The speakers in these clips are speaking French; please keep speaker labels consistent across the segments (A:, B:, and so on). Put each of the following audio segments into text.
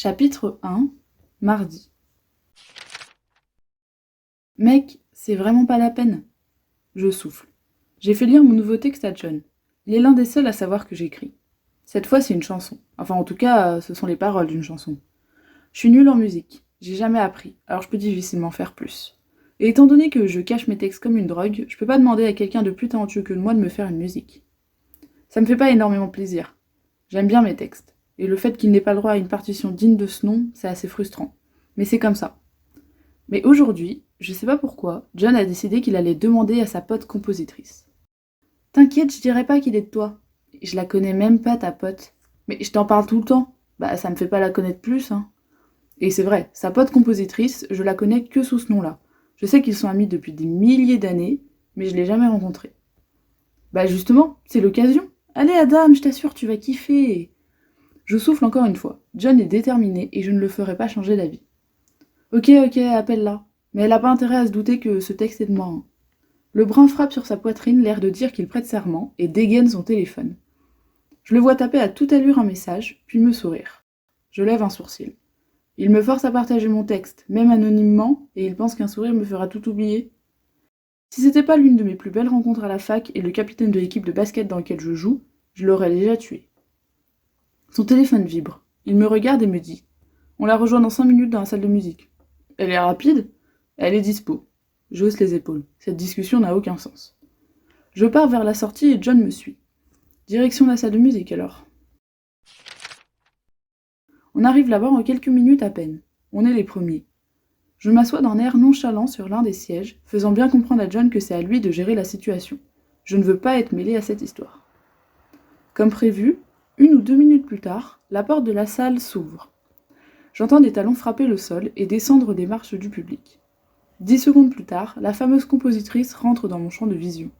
A: Chapitre 1, mardi. Mec, c'est vraiment pas la peine. Je souffle. J'ai fait lire mon nouveau texte à John. Il est l'un des seuls à savoir que j'écris. Cette fois, c'est une chanson. Enfin, en tout cas, ce sont les paroles d'une chanson. Je suis nulle en musique. J'ai jamais appris, alors je peux difficilement faire plus. Et étant donné que je cache mes textes comme une drogue, je peux pas demander à quelqu'un de plus talentueux que moi de me faire une musique. Ça me fait pas énormément plaisir. J'aime bien mes textes. Et le fait qu'il n'ait pas le droit à une partition digne de ce nom, c'est assez frustrant. Mais c'est comme ça. Mais aujourd'hui, je sais pas pourquoi, John a décidé qu'il allait demander à sa pote compositrice. T'inquiète, je dirais pas qu'il est de toi. Je la connais même pas, ta pote. Mais je t'en parle tout le temps. Bah, ça me fait pas la connaître plus, hein. Et c'est vrai, sa pote compositrice, je la connais que sous ce nom-là. Je sais qu'ils sont amis depuis des milliers d'années, mais je l'ai jamais rencontrée. Bah justement, c'est l'occasion. Allez Adam, je t'assure, tu vas kiffer. Je souffle encore une fois. John est déterminé et je ne le ferai pas changer d'avis. Ok, appelle-la. Mais elle n'a pas intérêt à se douter que ce texte est de moi. Hein. Le brun frappe sur sa poitrine, l'air de dire qu'il prête serment, et dégaine son téléphone. Je le vois taper à toute allure un message, puis me sourire. Je lève un sourcil. Il me force à partager mon texte, même anonymement, et il pense qu'un sourire me fera tout oublier. Si c'était pas l'une de mes plus belles rencontres à la fac et le capitaine de l'équipe de basket dans laquelle je joue, je l'aurais déjà tué. Son téléphone vibre. Il me regarde et me dit « On la rejoint dans 5 minutes dans la salle de musique. » Elle est rapide ? Elle est dispo. Je hausse les épaules. Cette discussion n'a aucun sens. Je pars vers la sortie et John me suit. Direction la salle de musique alors. On arrive là-bas en quelques minutes à peine. On est les premiers. Je m'assois d'un air nonchalant sur l'un des sièges, faisant bien comprendre à John que c'est à lui de gérer la situation. Je ne veux pas être mêlée à cette histoire. Comme prévu, 1 ou 2 minutes plus tard, la porte de la salle s'ouvre. J'entends des talons frapper le sol et descendre des marches du public. 10 secondes plus tard, la fameuse compositrice rentre dans mon champ de vision.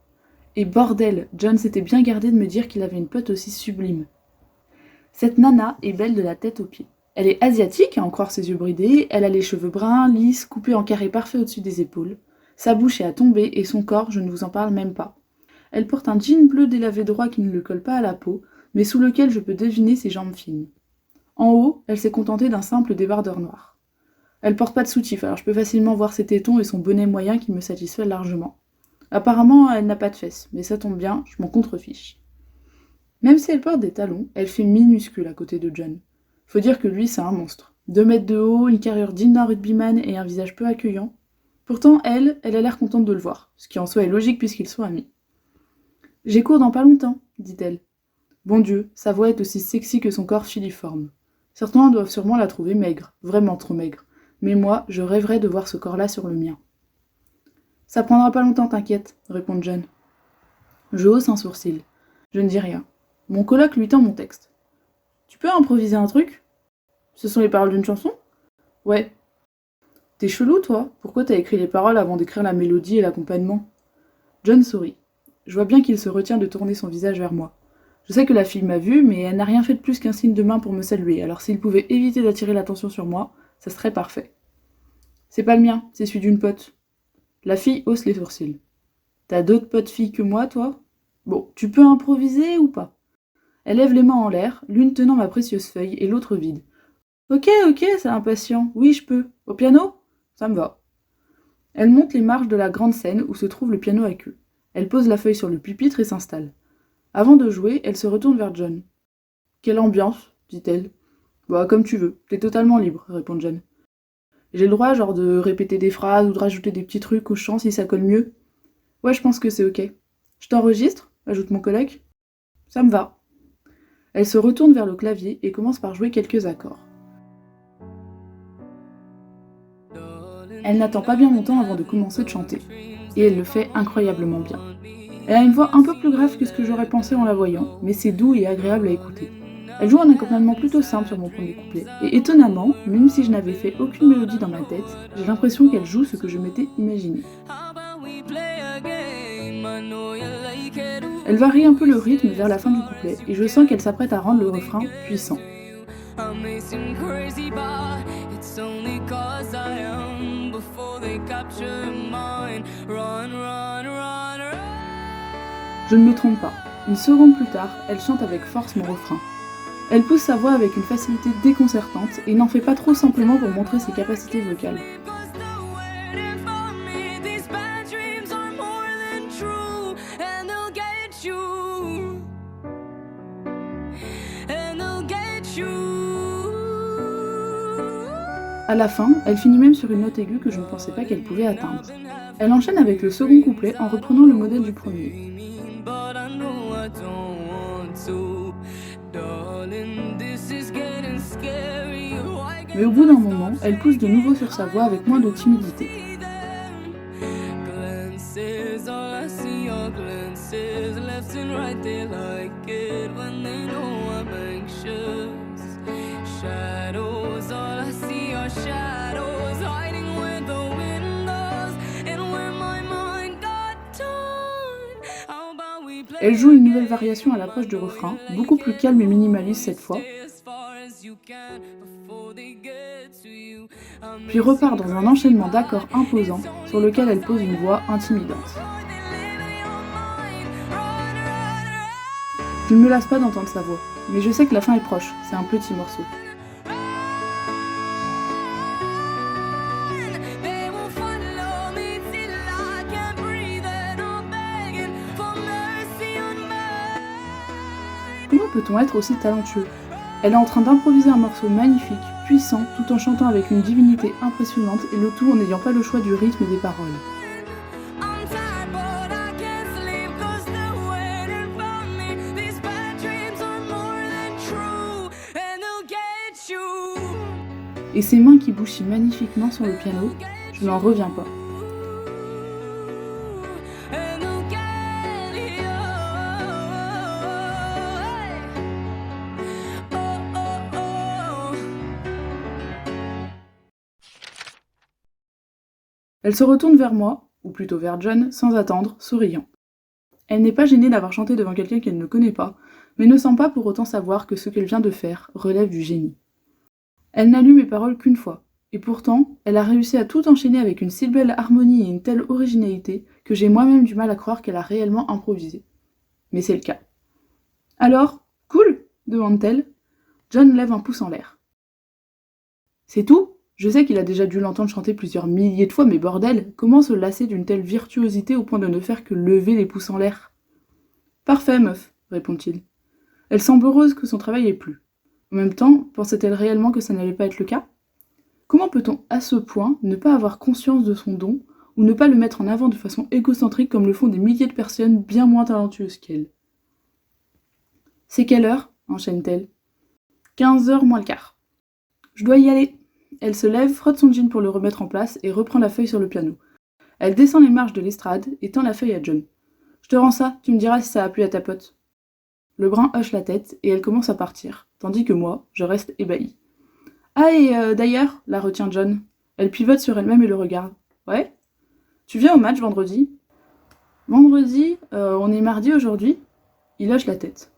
A: Et bordel, John s'était bien gardé de me dire qu'il avait une pote aussi sublime. Cette nana est belle de la tête aux pieds. Elle est asiatique, à en croire ses yeux bridés, elle a les cheveux bruns, lisses, coupés en carré parfait au-dessus des épaules. Sa bouche est à tomber et son corps, je ne vous en parle même pas. Elle porte un jean bleu délavé droit qui ne le colle pas à la peau, mais sous lequel je peux deviner ses jambes fines. En haut, elle s'est contentée d'un simple débardeur noir. Elle porte pas de soutif, alors je peux facilement voir ses tétons et son bonnet moyen qui me satisfait largement. Apparemment, elle n'a pas de fesses, mais ça tombe bien, je m'en contrefiche. Même si elle porte des talons, elle fait minuscule à côté de John. Faut dire que lui, c'est un monstre. 2 mètres de haut, une carrure digne d'un rugbyman et un visage peu accueillant. Pourtant, elle a l'air contente de le voir, ce qui en soi est logique puisqu'ils sont amis. « J'ai cours dans pas longtemps, dit-elle. Bon Dieu, sa voix est aussi sexy que son corps filiforme. Certains doivent sûrement la trouver maigre, vraiment trop maigre. Mais moi, je rêverais de voir ce corps-là sur le mien. Ça prendra pas longtemps, t'inquiète, répond John. Je hausse un sourcil. Je ne dis rien. Mon coloc lui tend mon texte. Tu peux improviser un truc ? Ce sont les paroles d'une chanson ? Ouais. T'es chelou, toi ? Pourquoi t'as écrit les paroles avant d'écrire la mélodie et l'accompagnement ? John sourit. Je vois bien qu'il se retient de tourner son visage vers moi. Je sais que la fille m'a vu, mais elle n'a rien fait de plus qu'un signe de main pour me saluer, alors s'il pouvait éviter d'attirer l'attention sur moi, ça serait parfait. C'est pas le mien, c'est celui d'une pote. La fille hausse les sourcils. T'as d'autres potes filles que moi, toi ? Bon, tu peux improviser ou pas ? Elle lève les mains en l'air, l'une tenant ma précieuse feuille et l'autre vide. Ok, c'est impatient. Oui, je peux. Au piano ? Ça me va. Elle monte les marches de la grande scène où se trouve le piano à queue. Elle pose la feuille sur le pupitre et s'installe. Avant de jouer, elle se retourne vers John. « Quelle ambiance ?» dit-elle. « Bah, comme tu veux, t'es totalement libre, » répond John. « J'ai le droit, genre, de répéter des phrases ou de rajouter des petits trucs au chant si ça colle mieux ? » « Ouais, je pense que c'est ok. »« Je t'enregistre ?» ajoute mon collègue. « Ça me va. » Elle se retourne vers le clavier et commence par jouer quelques accords. Elle n'attend pas bien longtemps avant de commencer de chanter, et elle le fait incroyablement bien. Elle a une voix un peu plus grave que ce que j'aurais pensé en la voyant, mais c'est doux et agréable à écouter. Elle joue un accompagnement plutôt simple sur mon premier couplet, et étonnamment, même si je n'avais fait aucune mélodie dans ma tête, j'ai l'impression qu'elle joue ce que je m'étais imaginé. Elle varie un peu le rythme vers la fin du couplet, et je sens qu'elle s'apprête à rendre le refrain puissant. Je ne me trompe pas. Une seconde plus tard, elle chante avec force mon refrain. Elle pousse sa voix avec une facilité déconcertante et n'en fait pas trop simplement pour montrer ses capacités vocales. À la fin, elle finit même sur une note aiguë que je ne pensais pas qu'elle pouvait atteindre. Elle enchaîne avec le second couplet en reprenant le modèle du premier. Mais au bout d'un moment, elle pousse de nouveau sur sa voix avec moins de timidité. Elle joue une nouvelle variation à l'approche du refrain, beaucoup plus calme et minimaliste cette fois, puis repart dans un enchaînement d'accords imposants sur lequel elle pose une voix intimidante. Je ne me lasse pas d'entendre sa voix, mais je sais que la fin est proche, c'est un petit morceau. Comment peut-on être aussi talentueux? Elle est en train d'improviser un morceau magnifique, puissant, tout en chantant avec une divinité impressionnante et le tout en n'ayant pas le choix du rythme et des paroles. Et ses mains qui bougent si magnifiquement sur le piano, je n'en reviens pas. Elle se retourne vers moi, ou plutôt vers John, sans attendre, souriant. Elle n'est pas gênée d'avoir chanté devant quelqu'un qu'elle ne connaît pas, mais ne semble pas pour autant savoir que ce qu'elle vient de faire relève du génie. Elle n'a lu mes paroles qu'une fois, et pourtant, elle a réussi à tout enchaîner avec une si belle harmonie et une telle originalité que j'ai moi-même du mal à croire qu'elle a réellement improvisé. Mais c'est le cas. Alors, cool, demande-t-elle. John lève un pouce en l'air. C'est tout? Je sais qu'il a déjà dû l'entendre chanter plusieurs milliers de fois, mais bordel, comment se lasser d'une telle virtuosité au point de ne faire que lever les pouces en l'air? Parfait, meuf, répond-il. Elle semble heureuse que son travail ait plu. En même temps, pensait-elle réellement que ça n'allait pas être le cas? Comment peut-on, à ce point, ne pas avoir conscience de son don, ou ne pas le mettre en avant de façon égocentrique comme le font des milliers de personnes bien moins talentueuses qu'elle? C'est quelle heure? Enchaîne-t-elle. 15h moins le quart. Je dois y aller. Elle se lève, frotte son jean pour le remettre en place et reprend la feuille sur le piano. Elle descend les marches de l'estrade et tend la feuille à John. Je te rends ça, tu me diras si ça a plu à ta pote. Le brun hoche la tête et elle commence à partir, tandis que moi, je reste ébahi. Ah et d'ailleurs, la retient John. Elle pivote sur elle-même et le regarde. Ouais? Tu viens au match vendredi? Vendredi? On est mardi aujourd'hui? Il hoche la tête.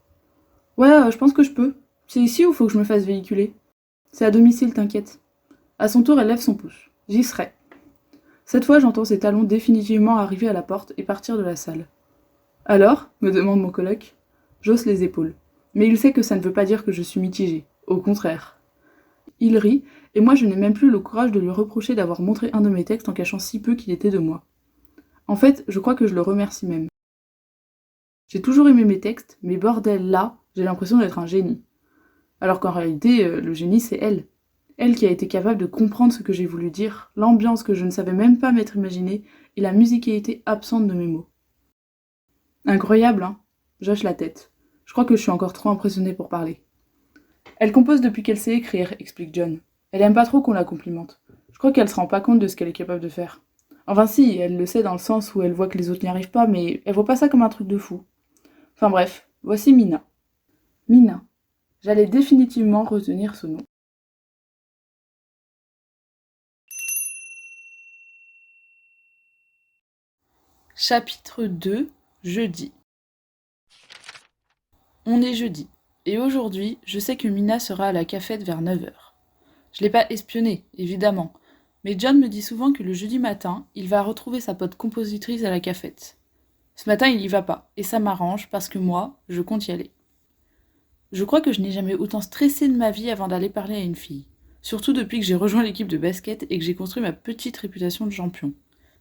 A: Ouais, je pense que je peux. C'est ici ou faut que je me fasse véhiculer? C'est à domicile, t'inquiète. À son tour, elle lève son pouce. J'y serai. Cette fois, j'entends ses talons définitivement arriver à la porte et partir de la salle. Alors? Me demande mon coloc. J'hausse les épaules. Mais il sait que ça ne veut pas dire que je suis mitigée. Au contraire. Il rit, et moi je n'ai même plus le courage de lui reprocher d'avoir montré un de mes textes en cachant si peu qu'il était de moi. En fait, je crois que je le remercie même. J'ai toujours aimé mes textes, mais bordel, là, j'ai l'impression d'être un génie. Alors qu'en réalité, le génie, c'est elle. Elle qui a été capable de comprendre ce que j'ai voulu dire, l'ambiance que je ne savais même pas m'être imaginée, et la musicalité absente de mes mots. Incroyable, hein? J'hoche la tête. Je crois que je suis encore trop impressionnée pour parler. Elle compose depuis qu'elle sait écrire, explique John. Elle aime pas trop qu'on la complimente. Je crois qu'elle se rend pas compte de ce qu'elle est capable de faire. Enfin si, elle le sait dans le sens où elle voit que les autres n'y arrivent pas, mais elle voit pas ça comme un truc de fou. Enfin bref, voici Mina. Mina. J'allais définitivement retenir ce nom. Chapitre 2, jeudi. On est jeudi, et aujourd'hui, je sais que Mina sera à la cafette vers 9h. Je l'ai pas espionnée, évidemment, mais John me dit souvent que le jeudi matin, il va retrouver sa pote compositrice à la cafette. Ce matin, il y va pas, et ça m'arrange parce que moi, je compte y aller. Je crois que je n'ai jamais autant stressé de ma vie avant d'aller parler à une fille. Surtout depuis que j'ai rejoint l'équipe de basket et que j'ai construit ma petite réputation de champion.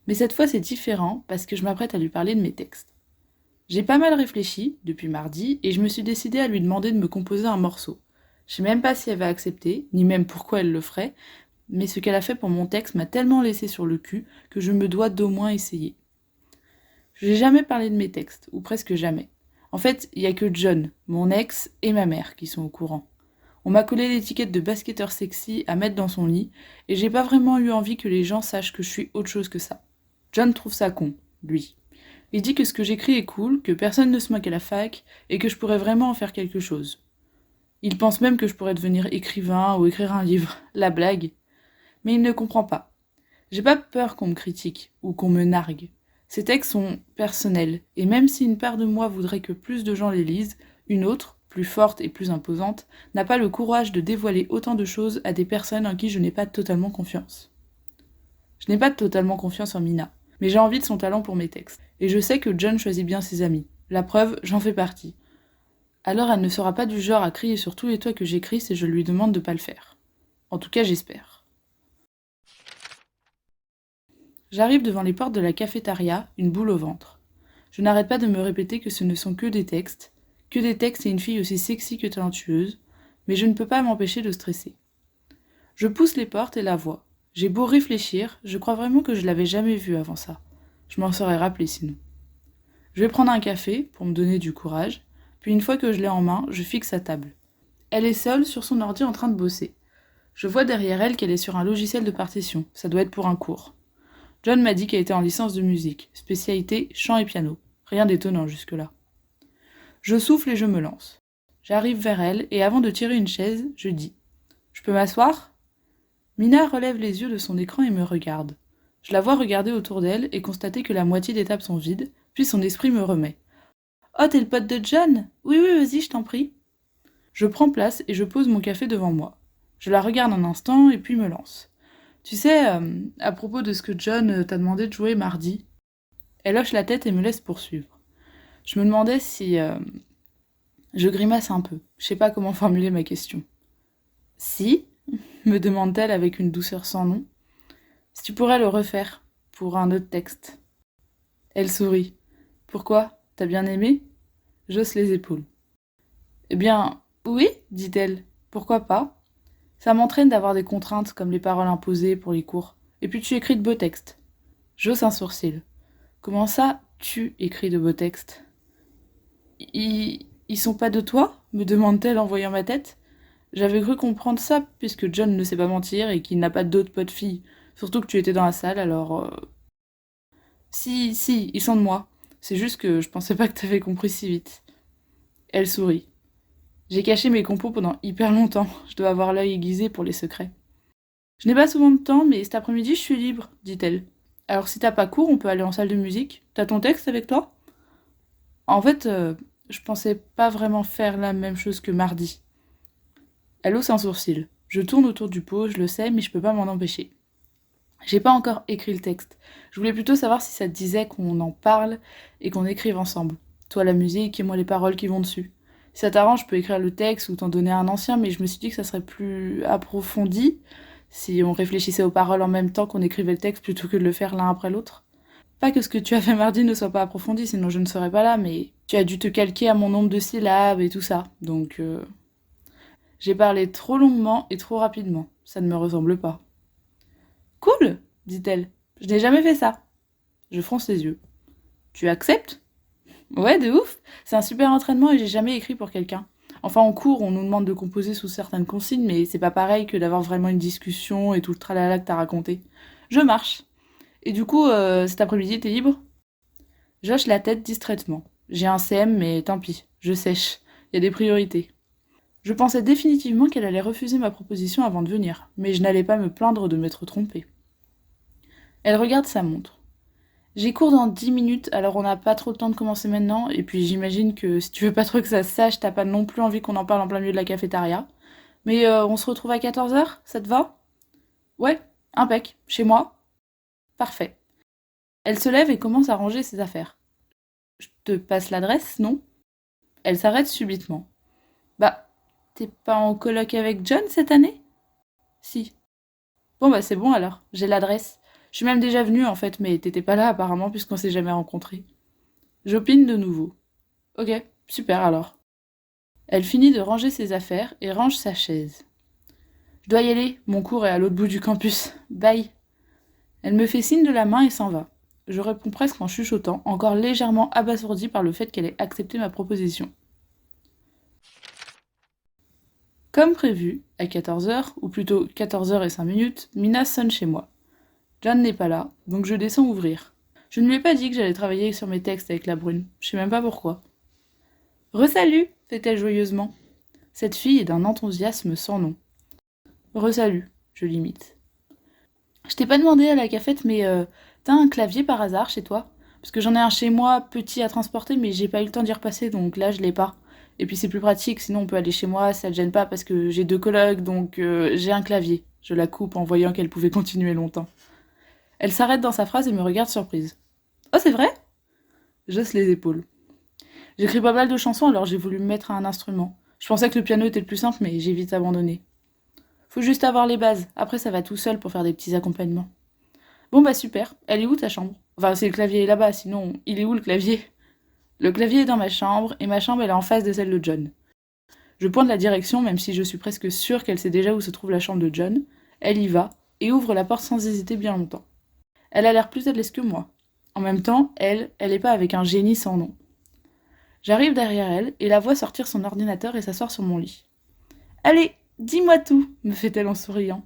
A: Mais cette fois c'est différent parce que je m'apprête à lui parler de mes textes. J'ai pas mal réfléchi depuis mardi et je me suis décidée à lui demander de me composer un morceau. Je sais même pas si elle va accepter, ni même pourquoi elle le ferait, mais ce qu'elle a fait pour mon texte m'a tellement laissé sur le cul que je me dois d'au moins essayer. Je n'ai jamais parlé de mes textes, ou presque jamais. En fait, il y a que John, mon ex, et ma mère qui sont au courant. On m'a collé l'étiquette de basketteur sexy à mettre dans son lit, et j'ai pas vraiment eu envie que les gens sachent que je suis autre chose que ça. John trouve ça con, lui. Il dit que ce que j'écris est cool, que personne ne se moque à la fac, et que je pourrais vraiment en faire quelque chose. Il pense même que je pourrais devenir écrivain ou écrire un livre, la blague. Mais il ne comprend pas. J'ai pas peur qu'on me critique, ou qu'on me nargue. Ces textes sont personnels, et même si une part de moi voudrait que plus de gens les lisent, une autre, plus forte et plus imposante, n'a pas le courage de dévoiler autant de choses à des personnes en qui je n'ai pas totalement confiance. Je n'ai pas totalement confiance en Mina, mais j'ai envie de son talent pour mes textes. Et je sais que John choisit bien ses amis. La preuve, j'en fais partie. Alors elle ne sera pas du genre à crier sur tous les toits que j'écris si je lui demande de pas le faire. En tout cas, j'espère. J'arrive devant les portes de la cafétéria, une boule au ventre. Je n'arrête pas de me répéter que ce ne sont que des textes et une fille aussi sexy que talentueuse, mais je ne peux pas m'empêcher de stresser. Je pousse les portes et la vois. J'ai beau réfléchir, je crois vraiment que je l'avais jamais vue avant ça. Je m'en serais rappelé sinon. Je vais prendre un café pour me donner du courage, puis une fois que je l'ai en main, je fixe sa table. Elle est seule sur son ordi en train de bosser. Je vois derrière elle qu'elle est sur un logiciel de partition, ça doit être pour un cours. John m'a dit qu'elle était en licence de musique, spécialité chant et piano. Rien d'étonnant jusque-là. Je souffle et je me lance. J'arrive vers elle et avant de tirer une chaise, je dis « Je peux m'asseoir ?» Mina relève les yeux de son écran et me regarde. Je la vois regarder autour d'elle et constater que la moitié des tables sont vides, puis son esprit me remet. « Oh, t'es le pote de John ? Oui, vas-y, je t'en prie. » Je prends place et je pose mon café devant moi. Je la regarde un instant et puis me lance. Tu sais, à propos de ce que John t'a demandé de jouer mardi, elle hoche la tête et me laisse poursuivre. Je me demandais si... Je grimace un peu. Je sais pas comment formuler ma question. Si me demande-t-elle avec une douceur sans nom. Si tu pourrais le refaire, pour un autre texte. Elle sourit. Pourquoi ? T'as bien aimé ? J'hausse les épaules. Eh bien, oui, dit-elle. Pourquoi pas ? Ça m'entraîne d'avoir des contraintes comme les paroles imposées pour les cours. Et puis tu écris de beaux textes. J'hausse un sourcil. Comment ça, tu écris de beaux textes ? Ils sont pas de toi ? Me demande-t-elle en voyant ma tête. J'avais cru comprendre ça, puisque John ne sait pas mentir et qu'il n'a pas d'autres potes filles. Surtout que tu étais dans la salle, alors... Si, ils sont de moi. C'est juste que je pensais pas que t'avais compris si vite. Elle sourit. J'ai caché mes compos pendant hyper longtemps. Je dois avoir l'œil aiguisé pour les secrets. Je n'ai pas souvent de temps, mais cet après-midi, je suis libre, dit-elle. Alors si t'as pas cours, on peut aller en salle de musique. T'as ton texte avec toi ? En fait, je pensais pas vraiment faire la même chose que mardi. Elle hausse un sourcil. Je tourne autour du pot, je le sais, mais je peux pas m'en empêcher. J'ai pas encore écrit le texte. Je voulais plutôt savoir si ça te disait qu'on en parle et qu'on écrive ensemble. Toi la musique et moi les paroles qui vont dessus. Si ça t'arrange, je peux écrire le texte ou t'en donner un ancien, mais je me suis dit que ça serait plus approfondi si on réfléchissait aux paroles en même temps qu'on écrivait le texte plutôt que de le faire l'un après l'autre. Pas que ce que tu as fait mardi ne soit pas approfondi, sinon je ne serais pas là, mais tu as dû te calquer à mon nombre de syllabes et tout ça, donc... J'ai parlé trop longuement et trop rapidement, ça ne me ressemble pas. Cool, dit-elle, je n'ai jamais fait ça. Je fronce les yeux. Tu acceptes ? Ouais, de ouf, c'est un super entraînement et j'ai jamais écrit pour quelqu'un. Enfin, en cours, on nous demande de composer sous certaines consignes, mais c'est pas pareil que d'avoir vraiment une discussion et tout le tralala que t'as raconté. Je marche. Et du coup, cet après-midi, t'es libre ? J'hoche la tête distraitement. J'ai un CM, mais tant pis, je sèche. Il y a des priorités. Je pensais définitivement qu'elle allait refuser ma proposition avant de venir, mais je n'allais pas me plaindre de m'être trompée. Elle regarde sa montre. J'ai cours dans 10 minutes, alors on n'a pas trop le temps de commencer maintenant, et puis j'imagine que si tu veux pas trop que ça se sache, t'as pas non plus envie qu'on en parle en plein milieu de la cafétéria. Mais on se retrouve à 14h, ça te va ? Ouais, impec, chez moi ? Parfait. Elle se lève et commence à ranger ses affaires. Je te passe l'adresse, non ? Elle s'arrête subitement. Bah, t'es pas en coloc avec John cette année? Si. Bon bah c'est bon alors, j'ai l'adresse. Je suis même déjà venue en fait, mais t'étais pas là apparemment puisqu'on s'est jamais rencontrés. J'opine de nouveau. Ok, super alors. Elle finit de ranger ses affaires et range sa chaise. Je dois y aller, mon cours est à l'autre bout du campus. Bye. Elle me fait signe de la main et s'en va. Je réponds presque en chuchotant, encore légèrement abasourdie par le fait qu'elle ait accepté ma proposition. Comme prévu, à 14h, ou plutôt 14h05, Mina sonne chez moi. John n'est pas là, donc je descends ouvrir. Je ne lui ai pas dit que j'allais travailler sur mes textes avec la brune, je sais même pas pourquoi. Resalut, fait-elle joyeusement. Cette fille est d'un enthousiasme sans nom. Resalut, je l'imite. Je t'ai pas demandé à la cafette, mais t'as un clavier par hasard chez toi? Parce que j'en ai un chez moi, petit à transporter, mais j'ai pas eu le temps d'y repasser, donc là je l'ai pas. Et puis c'est plus pratique, sinon on peut aller chez moi, ça te gêne pas parce que j'ai 2 colocs, donc j'ai un clavier. Je la coupe en voyant qu'elle pouvait continuer longtemps. Elle s'arrête dans sa phrase et me regarde surprise. Oh, c'est vrai? J'hausse les épaules. J'écris pas mal de chansons, alors j'ai voulu me mettre à un instrument. Je pensais que le piano était le plus simple, mais j'ai vite abandonné. Faut juste avoir les bases, après ça va tout seul pour faire des petits accompagnements. Bon bah super, elle est où ta chambre? Enfin, c'est le clavier est là-bas, sinon, il est où le clavier? Le clavier est dans ma chambre, et ma chambre elle est en face de celle de John. Je pointe la direction, même si je suis presque sûre qu'elle sait déjà où se trouve la chambre de John. Elle y va, et ouvre la porte sans hésiter bien longtemps. Elle a l'air plus à l'aise que moi. En même temps, elle est pas avec un génie sans nom. J'arrive derrière elle, et la vois sortir son ordinateur et s'asseoir sur mon lit. Allez, dis-moi tout, me fait-elle en souriant.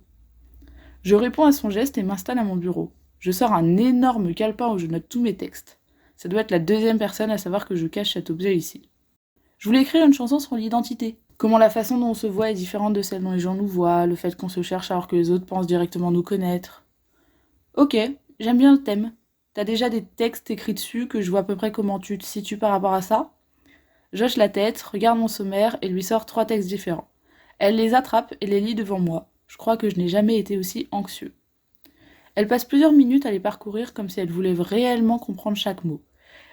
A: Je réponds à son geste et m'installe à mon bureau. Je sors un énorme calepin où je note tous mes textes. Ça doit être la deuxième personne à savoir que je cache cet objet ici. Je voulais écrire une chanson sur l'identité. Comment la façon dont on se voit est différente de celle dont les gens nous voient, le fait qu'on se cherche alors que les autres pensent directement nous connaître. Ok, j'aime bien le thème. T'as déjà des textes écrits dessus que je vois à peu près comment tu te situes par rapport à ça? J'hoche la tête, regarde mon sommaire et lui sors 3 textes différents. Elle les attrape et les lit devant moi. Je crois que je n'ai jamais été aussi anxieux. Elle passe plusieurs minutes à les parcourir comme si elle voulait réellement comprendre chaque mot.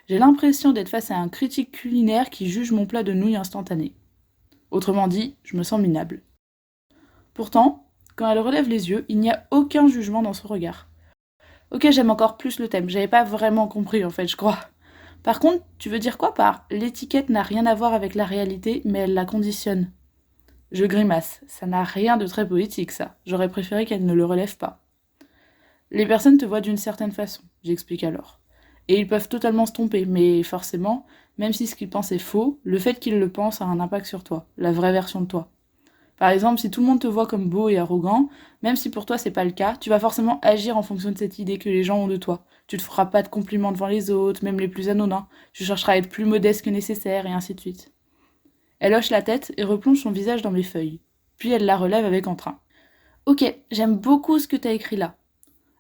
A: J'ai l'impression d'être face à un critique culinaire qui juge mon plat de nouilles instantané. Autrement dit, je me sens minable. Pourtant, quand elle relève les yeux, il n'y a aucun jugement dans son regard. Ok, j'aime encore plus le thème, j'avais pas vraiment compris en fait, je crois. Par contre, tu veux dire quoi par l'étiquette n'a rien à voir avec la réalité, mais elle la conditionne? Je grimace, ça n'a rien de très poétique ça, j'aurais préféré qu'elle ne le relève pas. Les personnes te voient d'une certaine façon, j'explique alors. Et ils peuvent totalement se tromper, mais forcément, même si ce qu'ils pensent est faux, le fait qu'ils le pensent a un impact sur toi, la vraie version de toi. Par exemple, si tout le monde te voit comme beau et arrogant, même si pour toi c'est pas le cas, tu vas forcément agir en fonction de cette idée que les gens ont de toi. Tu te feras pas de compliments devant les autres, même les plus anodins. Tu chercheras à être plus modeste que nécessaire, et ainsi de suite. Elle hoche la tête et replonge son visage dans mes feuilles. Puis elle la relève avec entrain. Ok, j'aime beaucoup ce que t'as écrit là.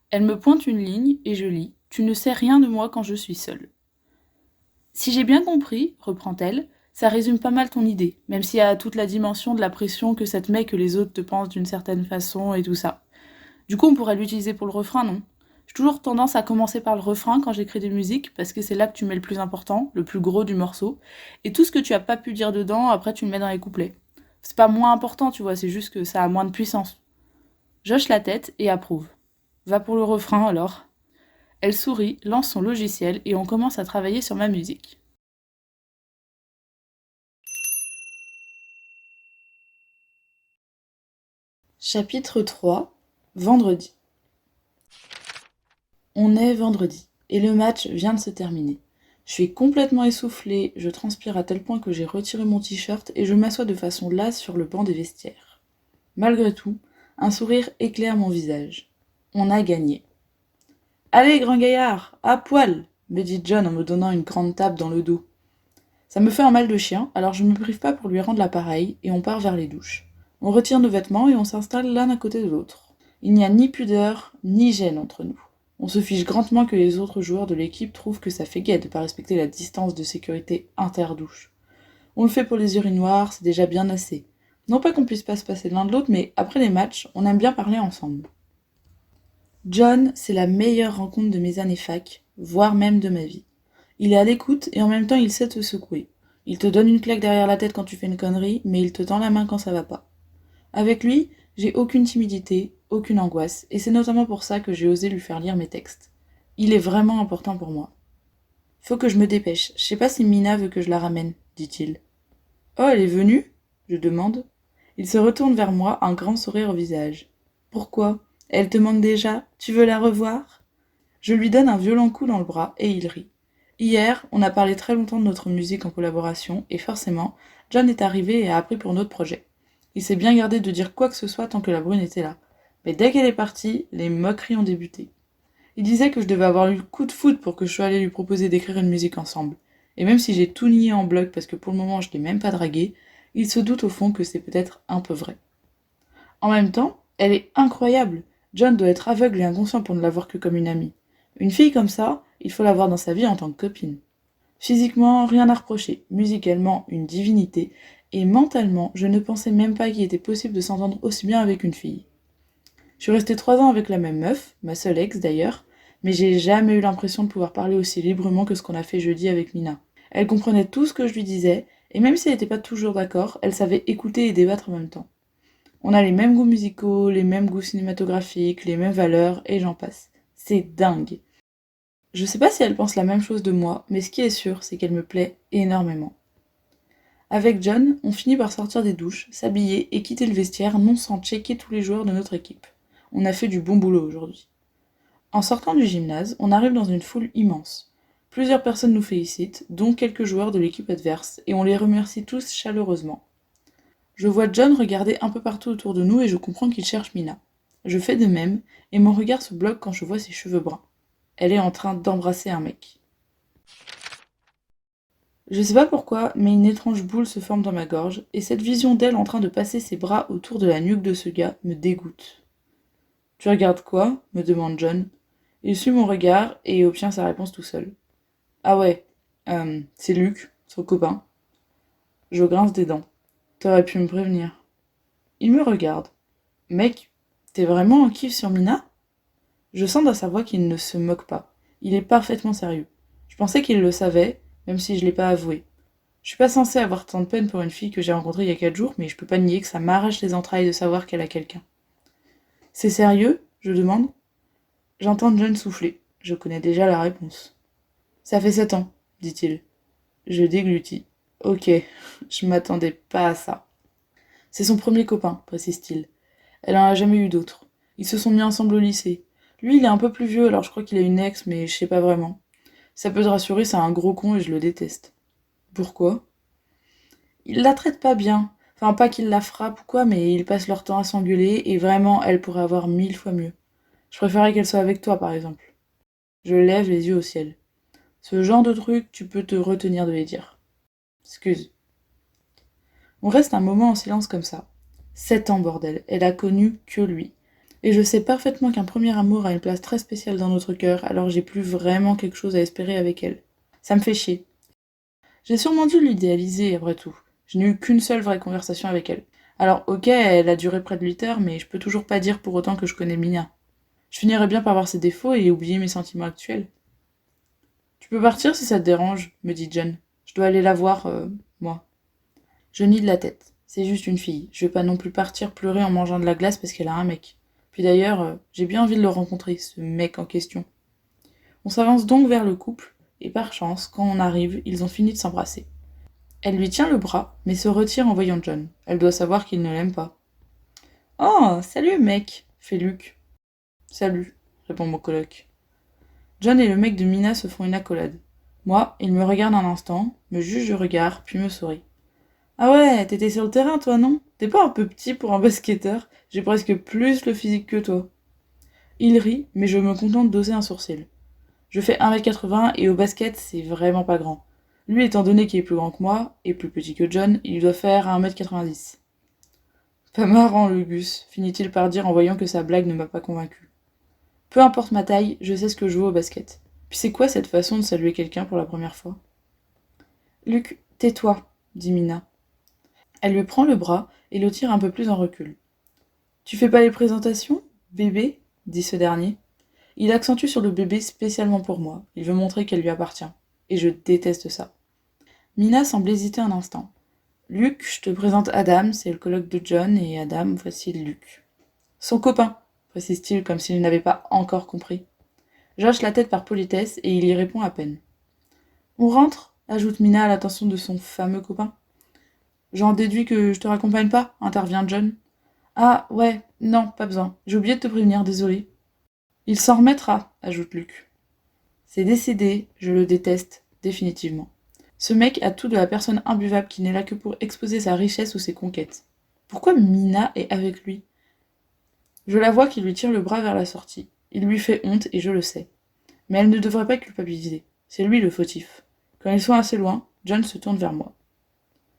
A: Elle me pointe une ligne et je lis. Tu ne sais rien de moi quand je suis seule. Si j'ai bien compris, reprend-elle, ça résume pas mal ton idée, même s'il y a toute la dimension de la pression que ça te met que les autres te pensent d'une certaine façon et tout ça. Du coup, on pourrait l'utiliser pour le refrain, non? J'ai toujours tendance à commencer par le refrain quand j'écris des musiques, parce que c'est là que tu mets le plus important, le plus gros du morceau, et tout ce que tu as pas pu dire dedans, après tu le mets dans les couplets. C'est pas moins important, tu vois, c'est juste que ça a moins de puissance. J'hoche la tête et approuve. Va pour le refrain alors. Elle sourit, lance son logiciel et on commence à travailler sur ma musique. Chapitre 3. Vendredi. On est vendredi, et le match vient de se terminer. Je suis complètement essoufflée, je transpire à tel point que j'ai retiré mon t-shirt et je m'assois de façon lasse sur le banc des vestiaires. Malgré tout, un sourire éclaire mon visage. On a gagné. Allez, grand gaillard, à poil, me dit John en me donnant une grande tape dans le dos. Ça me fait un mal de chien, alors je me prive pas pour lui rendre l'appareil et on part vers les douches. On retire nos vêtements et on s'installe l'un à côté de l'autre. Il n'y a ni pudeur, ni gêne entre nous. On se fiche grandement que les autres joueurs de l'équipe trouvent que ça fait gai de pas respecter la distance de sécurité interdouche. On le fait pour les urinoirs, c'est déjà bien assez. Non pas qu'on puisse pas se passer l'un de l'autre, mais après les matchs, on aime bien parler ensemble. John, c'est la meilleure rencontre de mes années fac, voire même de ma vie. Il est à l'écoute et en même temps il sait te secouer. Il te donne une claque derrière la tête quand tu fais une connerie, mais il te tend la main quand ça va pas. Avec lui, j'ai aucune timidité, aucune angoisse, et c'est notamment pour ça que j'ai osé lui faire lire mes textes. Il est vraiment important pour moi. Faut que je me dépêche, je sais pas si Mina veut que je la ramène, dit-il. Oh, elle est venue? Je demande. Il se retourne vers moi, un grand sourire au visage. Pourquoi? Elle te manque déjà? Tu veux la revoir? Je lui donne un violent coup dans le bras et il rit. Hier, on a parlé très longtemps de notre musique en collaboration et forcément, John est arrivé et a appris pour notre projet. Il s'est bien gardé de dire quoi que ce soit tant que la brune était là. Mais dès qu'elle est partie, les moqueries ont débuté. Il disait que je devais avoir eu le coup de foudre pour que je sois allé lui proposer d'écrire une musique ensemble. Et même si j'ai tout nié en bloc parce que pour le moment je l'ai même pas draguée, il se doute au fond que c'est peut-être un peu vrai. En même temps, elle est incroyable. John doit être aveugle et inconscient pour ne la voir que comme une amie. Une fille comme ça, il faut l'avoir dans sa vie en tant que copine. Physiquement, rien à reprocher, musicalement, une divinité, et mentalement, je ne pensais même pas qu'il était possible de s'entendre aussi bien avec une fille. Je suis restée 3 ans avec la même meuf, ma seule ex d'ailleurs, mais j'ai jamais eu l'impression de pouvoir parler aussi librement que ce qu'on a fait jeudi avec Mina. Elle comprenait tout ce que je lui disais, et même si elle n'était pas toujours d'accord, elle savait écouter et débattre en même temps. On a les mêmes goûts musicaux, les mêmes goûts cinématographiques, les mêmes valeurs, et j'en passe. C'est dingue. Je sais pas si elle pense la même chose de moi, mais ce qui est sûr, c'est qu'elle me plaît énormément. Avec John, on finit par sortir des douches, s'habiller et quitter le vestiaire, non sans checker tous les joueurs de notre équipe. On a fait du bon boulot aujourd'hui. En sortant du gymnase, on arrive dans une foule immense. Plusieurs personnes nous félicitent, dont quelques joueurs de l'équipe adverse, et on les remercie tous chaleureusement. Je vois John regarder un peu partout autour de nous et je comprends qu'il cherche Mina. Je fais de même, et mon regard se bloque quand je vois ses cheveux bruns. Elle est en train d'embrasser un mec. Je sais pas pourquoi, mais une étrange boule se forme dans ma gorge, et cette vision d'elle en train de passer ses bras autour de la nuque de ce gars me dégoûte. Tu regardes quoi? Me demande John. Il suit mon regard et obtient sa réponse tout seul. Ah ouais, c'est Luc, son copain. Je grince des dents. T'aurais pu me prévenir. Il me regarde. Mec, t'es vraiment en kiff sur Mina? Je sens dans sa voix qu'il ne se moque pas. Il est parfaitement sérieux. Je pensais qu'il le savait, même si je l'ai pas avoué. Je suis pas censée avoir tant de peine pour une fille que j'ai rencontrée il y a 4 jours, mais je peux pas nier que ça m'arrache les entrailles de savoir qu'elle a quelqu'un. C'est sérieux? Je demande. J'entends John souffler. Je connais déjà la réponse. Ça fait 7 ans, dit-il. Je déglutis. Ok, je m'attendais pas à ça. C'est son premier copain, précise-t-il. Elle en a jamais eu d'autres. Ils se sont mis ensemble au lycée. Lui, il est un peu plus vieux, alors je crois qu'il a une ex, mais je sais pas vraiment. Ça peut te rassurer, c'est un gros con et je le déteste. Pourquoi? Il la traite pas bien. Enfin, pas qu'il la frappe ou quoi, mais ils passent leur temps à s'engueuler et vraiment, elle pourrait avoir 1000 fois mieux. Je préférerais qu'elle soit avec toi, par exemple. Je lève les yeux au ciel. Ce genre de truc, tu peux te retenir de les dire. Excuse. On reste un moment en silence comme ça. 7 ans, bordel. Elle a connu que lui. Et je sais parfaitement qu'un premier amour a une place très spéciale dans notre cœur, alors j'ai plus vraiment quelque chose à espérer avec elle. Ça me fait chier. J'ai sûrement dû l'idéaliser, après tout. Je n'ai eu qu'une seule vraie conversation avec elle. Alors, ok, elle a duré près de 8 heures, mais je peux toujours pas dire pour autant que je connais Mina. Je finirais bien par voir ses défauts et oublier mes sentiments actuels. Tu peux partir si ça te dérange, me dit John. Je dois aller la voir, moi. Je nie de la tête. C'est juste une fille. Je vais pas non plus partir pleurer en mangeant de la glace parce qu'elle a un mec. Puis d'ailleurs, j'ai bien envie de le rencontrer, ce mec en question. On s'avance donc vers le couple, et par chance, quand on arrive, ils ont fini de s'embrasser. Elle lui tient le bras, mais se retire en voyant John. Elle doit savoir qu'il ne l'aime pas. Oh, salut mec, fait Luc. Salut, répond mon coloc. John et le mec de Mina se font une accolade. Moi, il me regarde un instant, me juge du regard, puis me sourit. Ah ouais, t'étais sur le terrain toi, non? T'es pas un peu petit pour un basketteur? J'ai presque plus le physique que toi. Il rit, mais je me contente d'oser un sourcil. Je fais 1m80 et au basket, c'est vraiment pas grand. Lui, étant donné qu'il est plus grand que moi, et plus petit que John, il doit faire 1m90. Pas marrant, le Gus, finit-il par dire en voyant que sa blague ne m'a pas convaincu. Peu importe ma taille, je sais ce que je vaux au basket. Puis c'est quoi cette façon de saluer quelqu'un pour la première fois? Luc, tais-toi, dit Mina. Elle lui prend le bras et le tire un peu plus en recul. Tu fais pas les présentations, bébé? Dit ce dernier. Il accentue sur le bébé spécialement pour moi. Il veut montrer qu'elle lui appartient. Et je déteste ça. Mina semble hésiter un instant. Luke, je te présente Adam, c'est le coloc de John, et Adam, voici Luke. Son copain, précise-t-il comme s'il n'avait pas encore compris. J'hoche la tête par politesse et il y répond à peine. On rentre, ajoute Mina à l'attention de son fameux copain. J'en déduis que je te raccompagne pas, intervient John. Ah, ouais, non, pas besoin. J'ai oublié de te prévenir, désolé. Il s'en remettra, ajoute Luke. C'est décédé, je le déteste, définitivement. Ce mec a tout de la personne imbuvable qui n'est là que pour exposer sa richesse ou ses conquêtes. Pourquoi Mina est avec lui? Je la vois qui lui tire le bras vers la sortie. Il lui fait honte et je le sais. Mais elle ne devrait pas culpabiliser. C'est lui le fautif. Quand ils sont assez loin, John se tourne vers moi.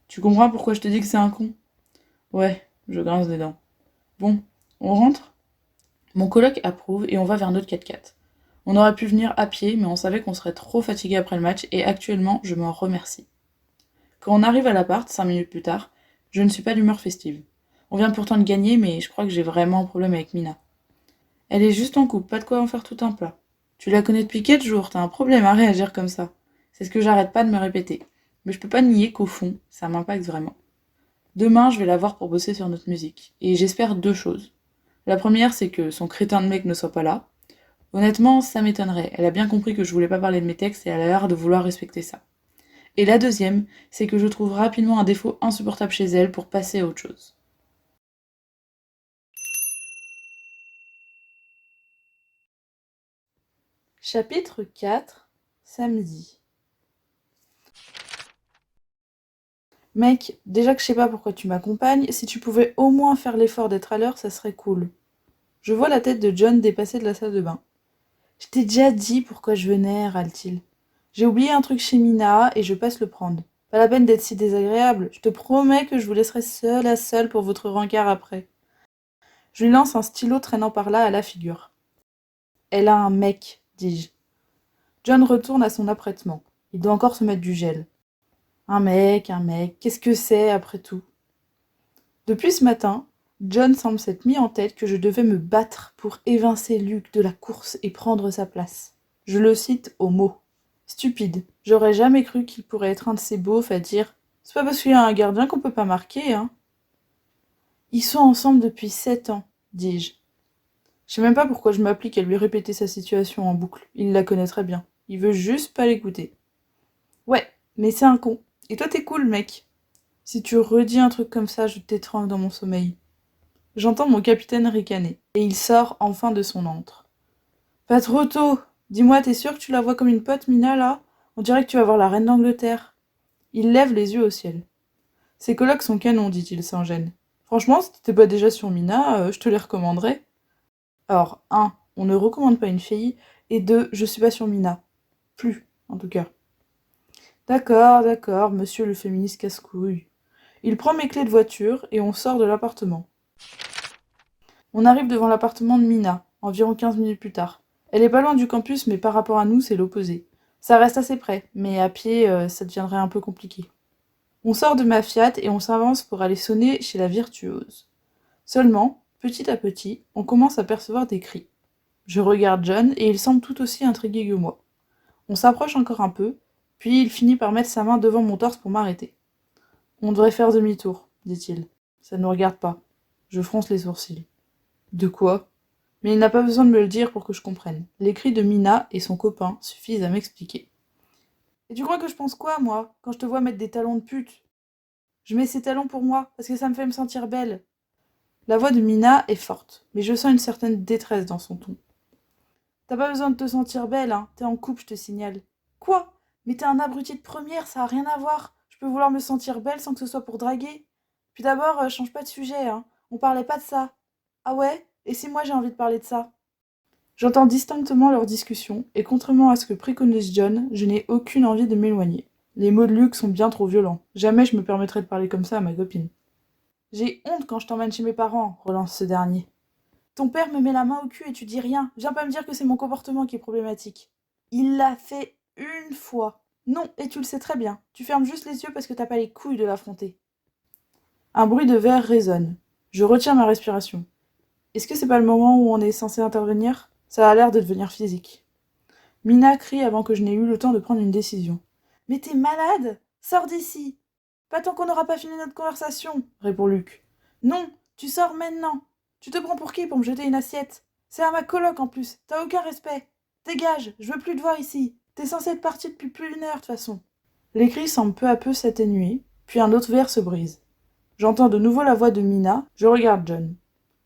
A: Tu comprends pourquoi je te dis que c'est un con? Ouais, je grince des dents. Bon, on rentre? Mon coloc approuve et on va vers notre 4x4. On aurait pu venir à pied, mais on savait qu'on serait trop fatigué après le match et actuellement, je m'en remercie. Quand on arrive à l'appart, 5 minutes plus tard, je ne suis pas d'humeur festive. On vient pourtant de gagner, mais je crois que j'ai vraiment un problème avec Mina. Elle est juste en couple, pas de quoi en faire tout un plat. Tu la connais depuis 4 jours, t'as un problème à réagir comme ça. C'est ce que j'arrête pas de me répéter. Mais je peux pas nier qu'au fond, ça m'impacte vraiment. Demain, je vais la voir pour bosser sur notre musique. Et j'espère 2 choses. La première, c'est que son crétin de mec ne soit pas là. Honnêtement, ça m'étonnerait. Elle a bien compris que je voulais pas parler de mes textes et elle a l'air de vouloir respecter ça. Et la deuxième, c'est que je trouve rapidement un défaut insupportable chez elle pour passer à autre chose. Chapitre 4. Samedi. Mec, déjà que je sais pas pourquoi tu m'accompagnes, si tu pouvais au moins faire l'effort d'être à l'heure, ça serait cool. Je vois la tête de John dépasser de la salle de bain. Je t'ai déjà dit pourquoi je venais, râle-t-il. J'ai oublié un truc chez Mina et je passe le prendre. Pas la peine d'être si désagréable, je te promets que je vous laisserai seule à seule pour votre rencard après. Je lui lance un stylo traînant par là à la figure. Elle a un mec, dis-je. John retourne à son apprêtement. Il doit encore se mettre du gel. Un mec, qu'est-ce que c'est après tout? Depuis ce matin, John semble s'être mis en tête que je devais me battre pour évincer Luke de la course et prendre sa place. Je le cite au mot. Stupide, j'aurais jamais cru qu'il pourrait être un de ces beaufs à dire « C'est pas parce qu'il y a un gardien qu'on peut pas marquer, hein !» Ils sont ensemble depuis 7 ans, dis-je. Je sais même pas pourquoi je m'applique à lui répéter sa situation en boucle. Il la connaît très bien. Il veut juste pas l'écouter. Ouais, mais c'est un con. Et toi t'es cool, mec. Si tu redis un truc comme ça, je t'étrangle dans mon sommeil. J'entends mon capitaine ricaner, et il sort enfin de son antre. Pas trop tôt. Dis-moi, t'es sûr que tu la vois comme une pote, Mina, là? On dirait que tu vas voir la reine d'Angleterre. Il lève les yeux au ciel. Ses colocs sont canons, dit-il sans gêne. Franchement, si t'étais pas déjà sur Mina, je te les recommanderais. Or, 1, on ne recommande pas une fille, et 2, je suis pas sur Mina. Plus, en tout cas. D'accord, monsieur le féministe casse-couille. Il prend mes clés de voiture, et on sort de l'appartement. On arrive devant l'appartement de Mina, environ 15 minutes plus tard. Elle est pas loin du campus, mais par rapport à nous, c'est l'opposé. Ça reste assez près, mais à pied, ça deviendrait un peu compliqué. On sort de ma Fiat et on s'avance pour aller sonner chez la virtuose. Seulement, petit à petit, on commence à percevoir des cris. Je regarde John et il semble tout aussi intrigué que moi. On s'approche encore un peu, puis il finit par mettre sa main devant mon torse pour m'arrêter. On devrait faire demi-tour, dit-il. Ça ne nous regarde pas. Je fronce les sourcils. De quoi? Mais il n'a pas besoin de me le dire pour que je comprenne. Les cris de Mina et son copain suffisent à m'expliquer. Et tu crois que je pense quoi, moi, quand je te vois mettre des talons de pute? Je mets ces talons pour moi, parce que ça me fait me sentir belle. La voix de Mina est forte, mais je sens une certaine détresse dans son ton. T'as pas besoin de te sentir belle, hein, t'es en couple, je te signale. Quoi? Mais t'es un abruti de première, ça a rien à voir. Je peux vouloir me sentir belle sans que ce soit pour draguer. Puis d'abord, change pas de sujet, hein. On parlait pas de ça. Ah ouais? Et si moi j'ai envie de parler de ça? J'entends distinctement leur discussion, et contrairement à ce que préconise John, je n'ai aucune envie de m'éloigner. Les mots de Luke sont bien trop violents. Jamais je me permettrais de parler comme ça à ma copine. J'ai honte quand je t'emmène chez mes parents, relance ce dernier. Ton père me met la main au cul et tu dis rien. Viens pas me dire que c'est mon comportement qui est problématique. Il l'a fait une fois. Non, et tu le sais très bien. Tu fermes juste les yeux parce que t'as pas les couilles de l'affronter. Un bruit de verre résonne. Je retiens ma respiration. Est-ce que c'est pas le moment où on est censé intervenir? Ça a l'air de devenir physique. Mina crie avant que je n'ai eu le temps de prendre une décision. Mais t'es malade? Sors d'ici. Pas tant qu'on n'aura pas fini notre conversation, répond Luc. Non, tu sors maintenant. Tu te prends pour qui pour me jeter une assiette? C'est à ma coloc en plus, t'as aucun respect. Dégage, je veux plus te voir ici. T'es censé être parti depuis plus d'1 heure de toute façon. Les cris semblent peu à peu s'atténuer, puis un autre verre se brise. J'entends de nouveau la voix de Mina, je regarde John.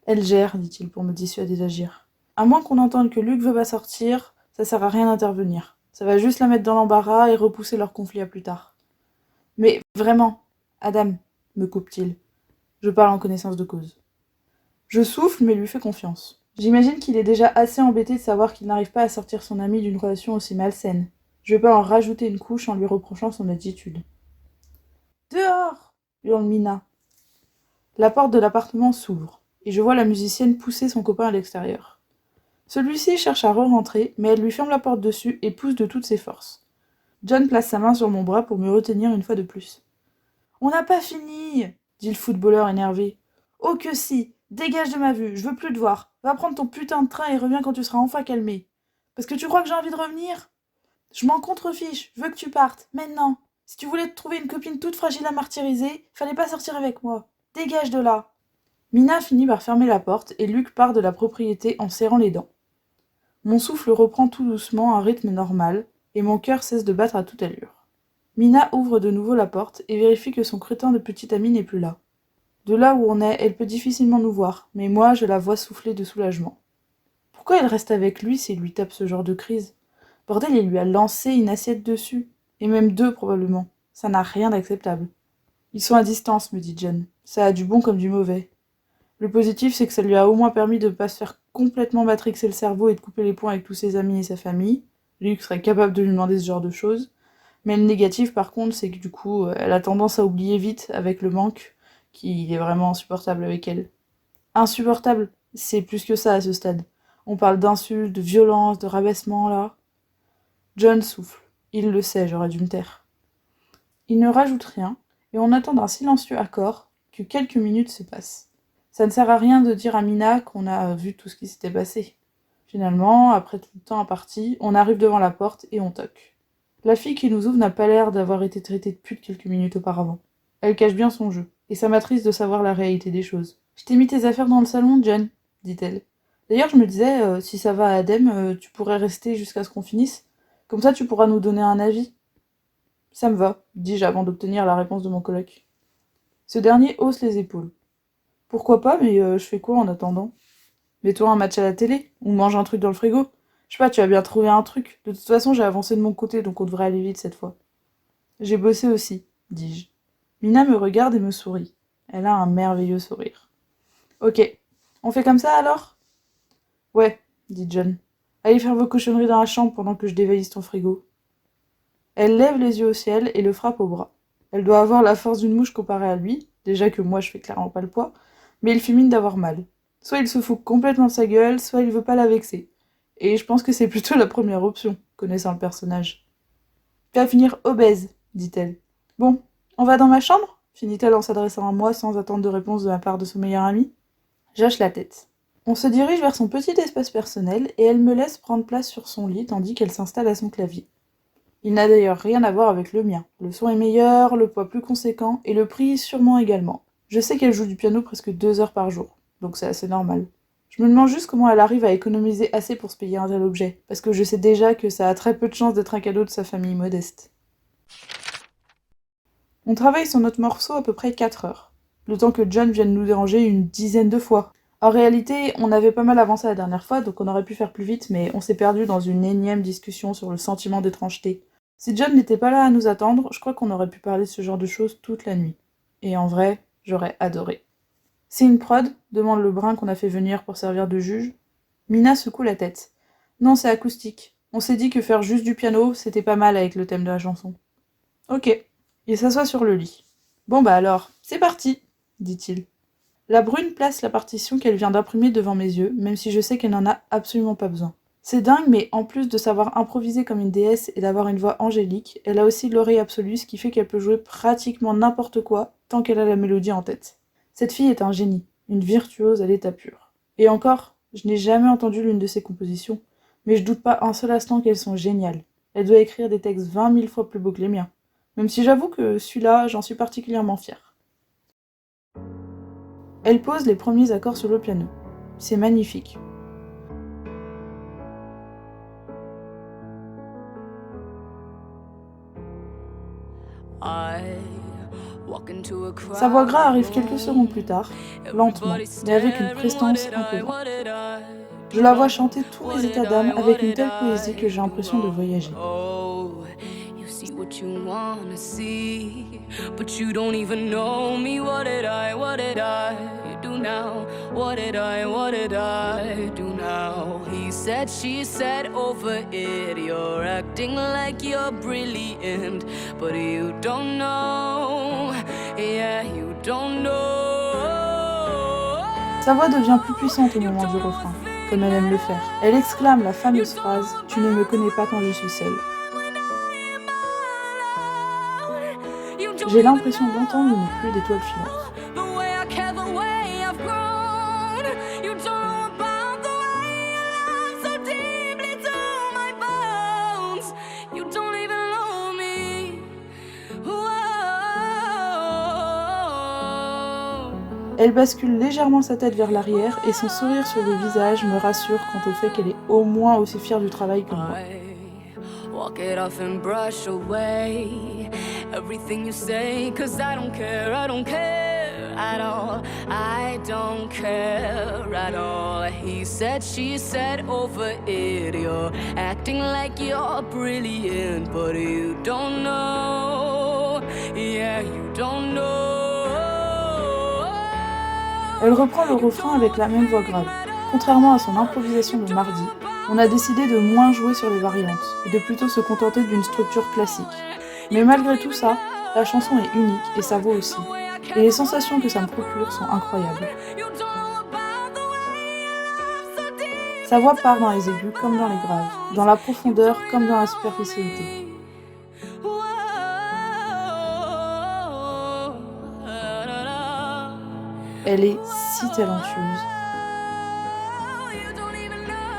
A: Elle gère, dit-il pour me dissuader d'agir. À moins qu'on entende que Luc veut pas sortir, ça sert à rien d'intervenir. Ça va juste la mettre dans l'embarras et repousser leur conflit à plus tard. Mais vraiment, Adam, me coupe-t-il. Je parle en connaissance de cause. Je souffle mais lui fais confiance. J'imagine qu'il est déjà assez embêté de savoir qu'il n'arrive pas à sortir son ami d'une relation aussi malsaine. Je vais pas en rajouter une couche en lui reprochant son attitude. Dehors hurle Mina. La porte de l'appartement s'ouvre, et je vois la musicienne pousser son copain à l'extérieur. Celui-ci cherche à re-rentrer, mais elle lui ferme la porte dessus et pousse de toutes ses forces. John place sa main sur mon bras pour me retenir une fois de plus. « On n'a pas fini !» dit le footballeur énervé. « Oh que si! Dégage de ma vue, je veux plus te voir. Va prendre ton putain de train et reviens quand tu seras enfin calmé. Parce que tu crois que j'ai envie de revenir? Je m'en contrefiche, je veux que tu partes, maintenant. Si tu voulais te trouver une copine toute fragile à martyriser, fallait pas sortir avec moi. Dégage de là !» Mina finit par fermer la porte et Luc part de la propriété en serrant les dents. Mon souffle reprend tout doucement un rythme normal, et mon cœur cesse de battre à toute allure. Mina ouvre de nouveau la porte et vérifie que son crétin de petit ami n'est plus là. De là où on est, elle peut difficilement nous voir, mais moi, je la vois souffler de soulagement. Pourquoi elle reste avec lui s'il lui tape ce genre de crise? Bordel, il lui a lancé une assiette dessus, et même 2 probablement. Ça n'a rien d'acceptable. Ils sont à distance, me dit John. Ça a du bon comme du mauvais. Le positif, c'est que ça lui a au moins permis de ne pas se faire complètement matrixer le cerveau et de couper les ponts avec tous ses amis et sa famille. Luc serait capable de lui demander ce genre de choses. Mais le négatif, par contre, c'est que du coup, elle a tendance à oublier vite avec le manque, qui est vraiment insupportable avec elle. Insupportable, c'est plus que ça à ce stade. On parle d'insultes, de violence, de rabaissement, là. John souffle. Il le sait, j'aurais dû me taire. Il ne rajoute rien, et on attend d'un silencieux accord que quelques minutes se passent. Ça ne sert à rien de dire à Mina qu'on a vu tout ce qui s'était passé. Finalement, après tout le temps imparti, on arrive devant la porte et on toque. La fille qui nous ouvre n'a pas l'air d'avoir été traitée de pute quelques minutes auparavant. Elle cache bien son jeu, et ça m'attriste de savoir la réalité des choses. « Je t'ai mis tes affaires dans le salon, Jen, » dit-elle. D'ailleurs, je me disais, si ça va à Adem, tu pourrais rester jusqu'à ce qu'on finisse. Comme ça, tu pourras nous donner un avis. Ça me va, dis-je avant d'obtenir la réponse de mon coloc. Ce dernier hausse les épaules. Pourquoi pas, mais je fais quoi en attendant? Mets-toi un match à la télé, ou mange un truc dans le frigo. Je sais pas, tu as bien trouvé un truc. De toute façon, j'ai avancé de mon côté, donc on devrait aller vite cette fois. J'ai bossé aussi, dis-je. Mina me regarde et me sourit. Elle a un merveilleux sourire. Ok, on fait comme ça alors? Ouais, dit John. Allez faire vos cochonneries dans la chambre pendant que je dévalise ton frigo. Elle lève les yeux au ciel et le frappe au bras. Elle doit avoir la force d'une mouche comparée à lui, déjà que moi je fais clairement pas le poids, mais il fait mine d'avoir mal. Soit il se fout complètement de sa gueule, soit il veut pas la vexer. Et je pense que c'est plutôt la première option, connaissant le personnage. Tu vas finir obèse, dit-elle. Bon, on va dans ma chambre? Finit-elle en s'adressant à moi sans attendre de réponse de la part de son meilleur ami. J'hoche la tête. On se dirige vers son petit espace personnel et elle me laisse prendre place sur son lit tandis qu'elle s'installe à son clavier. Il n'a d'ailleurs rien à voir avec le mien. Le son est meilleur, le poids plus conséquent, et le prix sûrement également. Je sais qu'elle joue du piano presque 2 heures par jour, donc c'est assez normal. Je me demande juste comment elle arrive à économiser assez pour se payer un tel objet, parce que je sais déjà que ça a très peu de chances d'être un cadeau de sa famille modeste. On travaille sur notre morceau à peu près 4 heures, le temps que John vienne nous déranger une dizaine de fois. En réalité, on avait pas mal avancé la dernière fois, donc on aurait pu faire plus vite, mais on s'est perdu dans une énième discussion sur le sentiment d'étrangeté. Si John n'était pas là à nous attendre, je crois qu'on aurait pu parler de ce genre de choses toute la nuit. Et en vrai, j'aurais adoré. C'est une prod? Demande le brun qu'on a fait venir pour servir de juge. Mina secoue la tête. Non, c'est acoustique. On s'est dit que faire juste du piano, c'était pas mal avec le thème de la chanson. Ok. Il s'assoit sur le lit. Bon bah alors, c'est parti, dit-il. La brune place la partition qu'elle vient d'imprimer devant mes yeux, même si je sais qu'elle n'en a absolument pas besoin. C'est dingue, mais en plus de savoir improviser comme une déesse et d'avoir une voix angélique, elle a aussi l'oreille absolue, ce qui fait qu'elle peut jouer pratiquement n'importe quoi, tant qu'elle a la mélodie en tête. Cette fille est un génie, une virtuose à l'état pur. Et encore, je n'ai jamais entendu l'une de ses compositions, mais je doute pas un seul instant qu'elles sont géniales. Elle doit écrire des textes 20 000 fois plus beaux que les miens. même si j'avoue que celui-là, j'en suis particulièrement fière. Elle pose les premiers accords sur le piano. C'est magnifique. Sa voix grave arrive quelques secondes plus tard, lentement, mais avec une prestance imposante. Je la vois chanter tous mes états d'âme avec une telle poésie que j'ai l'impression de voyager.
B: What you wanna see, but you don't even know me. What did I do now? What did I do now? He said, she said, over it. You're acting like you're brilliant, but you don't know. Yeah, you don't know.
A: Sa voix devient plus puissante au moment du refrain, comme elle aime le faire. Elle exclame la fameuse phrase « Tu ne me connais pas quand je suis seule ». J'ai l'impression d'entendre une pluie d'étoiles filantes. Elle bascule légèrement sa tête vers l'arrière et son sourire sur le visage me rassure quant au fait qu'elle est au moins aussi fière du travail que moi.
B: Walk it off and brush away everything you say, 'cause I don't care at all. I don't care at all. He said, she said, over it. You're acting like you're brilliant, but you don't know. Yeah, you don't know.
A: Elle reprend le refrain avec la même voix grave. Contrairement à son improvisation de mardi, on a décidé de moins jouer sur les variantes et de plutôt se contenter d'une structure classique. Mais malgré tout ça, la chanson est unique et sa voix aussi. Et les sensations que ça me procure sont incroyables. Sa voix part dans les aigus comme dans les graves, dans la profondeur comme dans la superficialité. Elle est si talentueuse.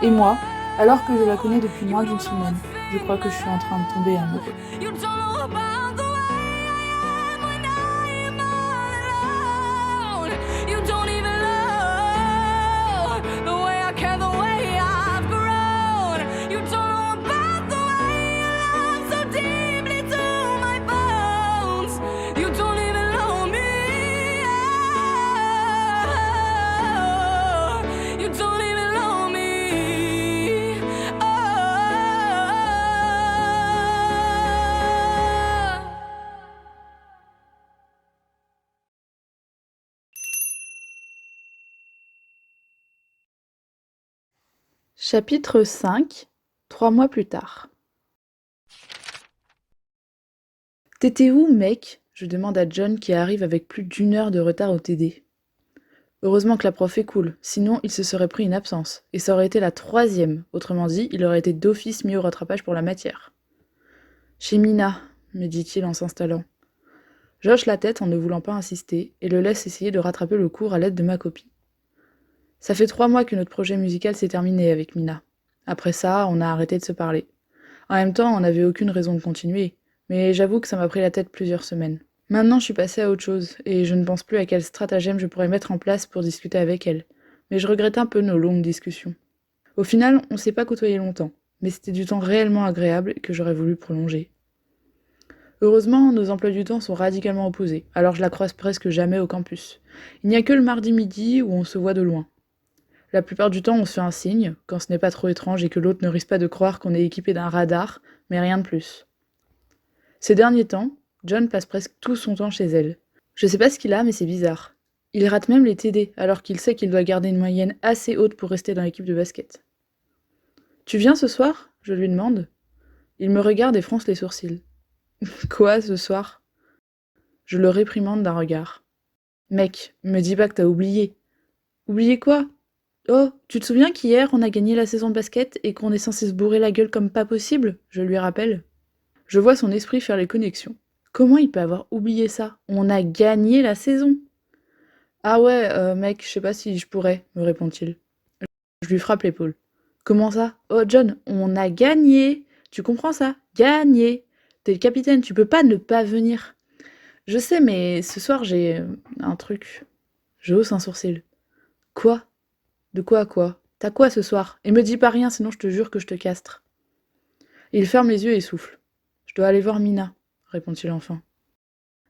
A: Et moi, alors que je la connais depuis moins d'une semaine, je crois que je suis en train de tomber amoureux. Chapitre 5, 3 mois plus tard. T'étais où, mec ? Je demande à John qui arrive avec plus d'1 heure de retard au TD. Heureusement que la prof est cool, sinon il se serait pris une absence, et ça aurait été la 3e, autrement dit, il aurait été d'office mis au rattrapage pour la matière. Chez Mina, me dit-il en s'installant. J'hoche la tête en ne voulant pas insister, et le laisse essayer de rattraper le cours à l'aide de ma copie. Ça fait 3 mois que notre projet musical s'est terminé avec Mina. Après ça, on a arrêté de se parler. En même temps, on n'avait aucune raison de continuer, mais j'avoue que ça m'a pris la tête plusieurs semaines. Maintenant, je suis passée à autre chose, et je ne pense plus à quel stratagème je pourrais mettre en place pour discuter avec elle. Mais je regrette un peu nos longues discussions. Au final, on s'est pas côtoyé longtemps, mais c'était du temps réellement agréable que j'aurais voulu prolonger. Heureusement, nos emplois du temps sont radicalement opposés, alors je la croise presque jamais au campus. Il n'y a que le mardi midi où on se voit de loin. La plupart du temps, on se fait un signe, quand ce n'est pas trop étrange et que l'autre ne risque pas de croire qu'on est équipé d'un radar, mais rien de plus. Ces derniers temps, John passe presque tout son temps chez elle. Je sais pas ce qu'il a, mais c'est bizarre. Il rate même les TD, alors qu'il sait qu'il doit garder une moyenne assez haute pour rester dans l'équipe de basket. « Tu viens ce soir ?» je lui demande. Il me regarde et fronce les sourcils. « Quoi, ce soir ?» Je le réprimande d'un regard. « Mec, me dis pas que t'as oublié. »« Oublié quoi ? Oh, tu te souviens qu'hier, on a gagné la saison de basket et qu'on est censé se bourrer la gueule comme pas possible ?» je lui rappelle. Je vois son esprit faire les connexions. Comment il peut avoir oublié ça ? On a gagné la saison. Ah ouais, mec, je sais pas si je pourrais, me répond-il. Je lui frappe l'épaule. Comment ça ? Oh John, on a gagné. Tu comprends ça ? Gagné. T'es le capitaine, tu peux pas ne pas venir. Je sais, mais ce soir, j'ai un truc. Je hausse un sourcil. Quoi? De quoi à quoi? T'as quoi ce soir? Et me dis pas rien, sinon je te jure que je te castre. Il ferme les yeux et souffle. Je dois aller voir Mina, répond-il enfin.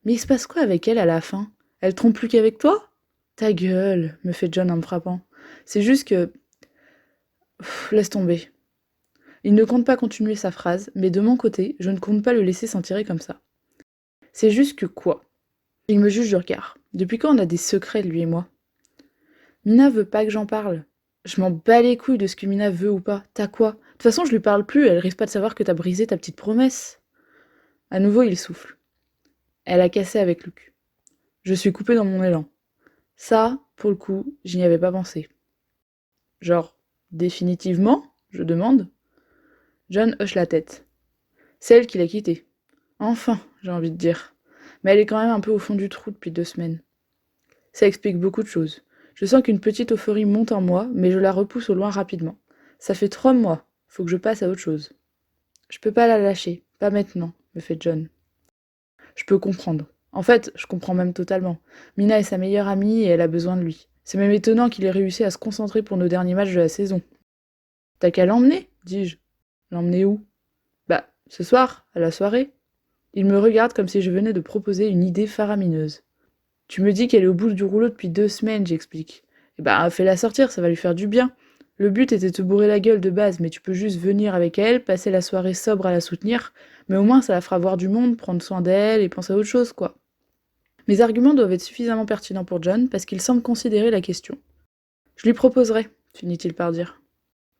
A: Mais il se passe quoi avec elle à la fin? Elle trompe plus qu'avec toi? Ta gueule, me fait John en me frappant. C'est juste que... laisse tomber. Il ne compte pas continuer sa phrase, mais de mon côté, je ne compte pas le laisser s'en tirer comme ça. C'est juste que quoi? Il me juge du regard. Depuis quand on a des secrets, lui et moi? Mina veut pas que j'en parle. Je m'en bats les couilles de ce que Mina veut ou pas. T'as quoi? De toute façon, je lui parle plus, elle risque pas de savoir que t'as brisé ta petite promesse. À nouveau, il souffle. Elle a cassé avec Luc. Je suis coupée dans mon élan. Ça, pour le coup, j'y avais pas pensé. Genre, définitivement? Je demande. John hoche la tête. C'est elle qui l'a quitté. Enfin, j'ai envie de dire. Mais elle est quand même un peu au fond du trou depuis 2 semaines. Ça explique beaucoup de choses. Je sens qu'une petite euphorie monte en moi, mais je la repousse au loin rapidement. Ça fait 3 mois, faut que je passe à autre chose. Je peux pas la lâcher, pas maintenant, me fait John. Je peux comprendre. En fait, je comprends même totalement. Mina est sa meilleure amie et elle a besoin de lui. C'est même étonnant qu'il ait réussi à se concentrer pour nos derniers matchs de la saison. T'as qu'à l'emmener, dis-je. L'emmener où? Bah, ce soir, à la soirée. Il me regarde comme si je venais de proposer une idée faramineuse. Tu me dis qu'elle est au bout du rouleau depuis 2 semaines, j'explique. Eh bah, fais-la sortir, ça va lui faire du bien. Le but était de te bourrer la gueule de base, mais tu peux juste venir avec elle, passer la soirée sobre à la soutenir, mais au moins ça la fera voir du monde, prendre soin d'elle et penser à autre chose, quoi. Mes arguments doivent être suffisamment pertinents pour John, parce qu'il semble considérer la question. Je lui proposerai, finit-il par dire.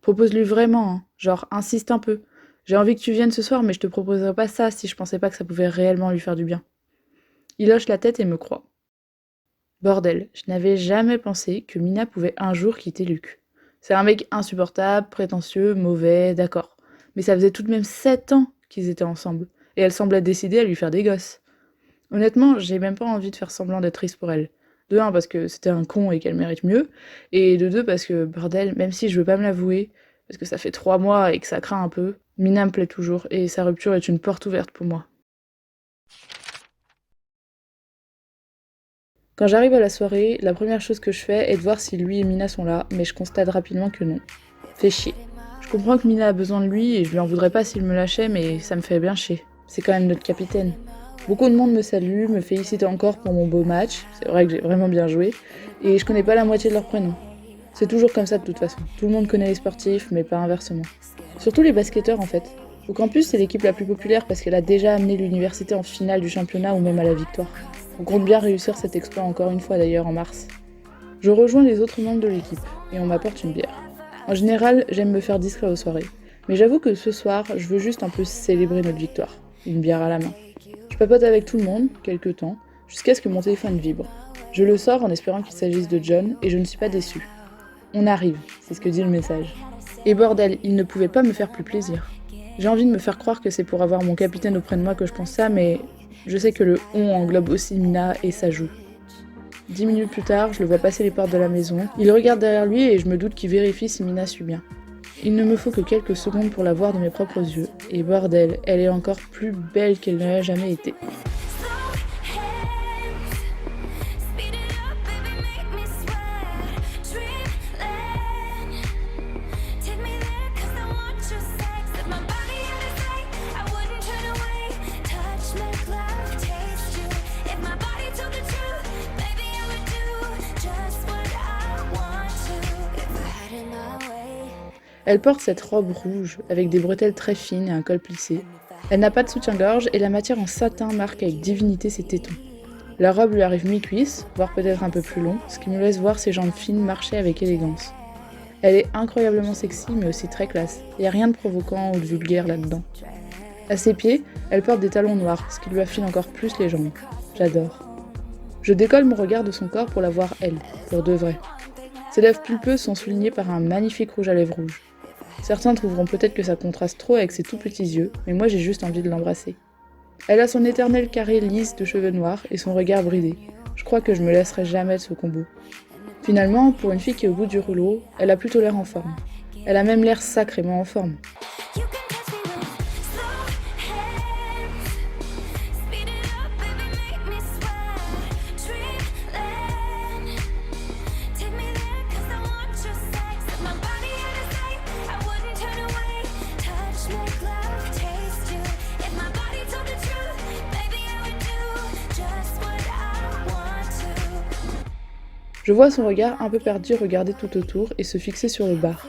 A: Propose-lui vraiment, hein. Genre, insiste un peu. J'ai envie que tu viennes ce soir, mais je te proposerais pas ça si je pensais pas que ça pouvait réellement lui faire du bien. Il hoche la tête et me croit. Bordel, je n'avais jamais pensé que Mina pouvait un jour quitter Luc. C'est un mec insupportable, prétentieux, mauvais, d'accord. Mais ça faisait tout de même 7 ans qu'ils étaient ensemble, et elle semblait décidée à lui faire des gosses. Honnêtement, j'ai même pas envie de faire semblant d'être triste pour elle. De 1, parce que c'était un con et qu'elle mérite mieux, et de 2, parce que, bordel, même si je veux pas me l'avouer, parce que ça fait 3 mois et que ça craint un peu, Mina me plaît toujours, et sa rupture est une porte ouverte pour moi. Quand j'arrive à la soirée, la première chose que je fais est de voir si lui et Mina sont là, mais je constate rapidement que non. Fait chier. Je comprends que Mina a besoin de lui et je lui en voudrais pas s'il me lâchait, mais ça me fait bien chier. C'est quand même notre capitaine. Beaucoup de monde me salue, me félicite encore pour mon beau match, c'est vrai que j'ai vraiment bien joué, et je connais pas la moitié de leurs prénoms. C'est toujours comme ça de toute façon. Tout le monde connaît les sportifs, mais pas inversement. Surtout les basketteurs en fait. Au campus, c'est l'équipe la plus populaire parce qu'elle a déjà amené l'université en finale du championnat ou même à la victoire. On compte bien réussir cet exploit encore une fois d'ailleurs en mars. Je rejoins les autres membres de l'équipe et on m'apporte une bière. En général, j'aime me faire discret aux soirées, mais j'avoue que ce soir, je veux juste un peu célébrer notre victoire, une bière à la main. Je papote avec tout le monde, quelques temps, jusqu'à ce que mon téléphone vibre. Je le sors en espérant qu'il s'agisse de John et je ne suis pas déçue. On arrive, c'est ce que dit le message. Et bordel, il ne pouvait pas me faire plus plaisir. J'ai envie de me faire croire que c'est pour avoir mon capitaine auprès de moi que je pense ça, mais je sais que le « on » englobe aussi Mina et ça joue. 10 minutes plus tard, je le vois passer les portes de la maison. Il regarde derrière lui et je me doute qu'il vérifie si Mina suit bien. Il ne me faut que quelques secondes pour la voir de mes propres yeux. Et bordel, elle est encore plus belle qu'elle ne l'a jamais été. Elle porte cette robe rouge, avec des bretelles très fines et un col plissé. Elle n'a pas de soutien-gorge et la matière en satin marque avec divinité ses tétons. La robe lui arrive mi-cuisse, voire peut-être un peu plus long, ce qui me laisse voir ses jambes fines marcher avec élégance. Elle est incroyablement sexy mais aussi très classe, il n'y a rien de provoquant ou de vulgaire là-dedans. À ses pieds, elle porte des talons noirs, ce qui lui affine encore plus les jambes. J'adore. Je décolle mon regard de son corps pour la voir elle, pour de vrai. Ses lèvres pulpeuses sont soulignées par un magnifique rouge à lèvres rouge. Certains trouveront peut-être que ça contraste trop avec ses tout petits yeux, mais moi j'ai juste envie de l'embrasser. Elle a son éternel carré lisse de cheveux noirs et son regard bridé. Je crois que je me lasserai jamais de ce combo. Finalement, pour une fille qui est au bout du rouleau, elle a plutôt l'air en forme. Elle a même l'air sacrément en forme. Je vois son regard un peu perdu regarder tout autour et se fixer sur le bar.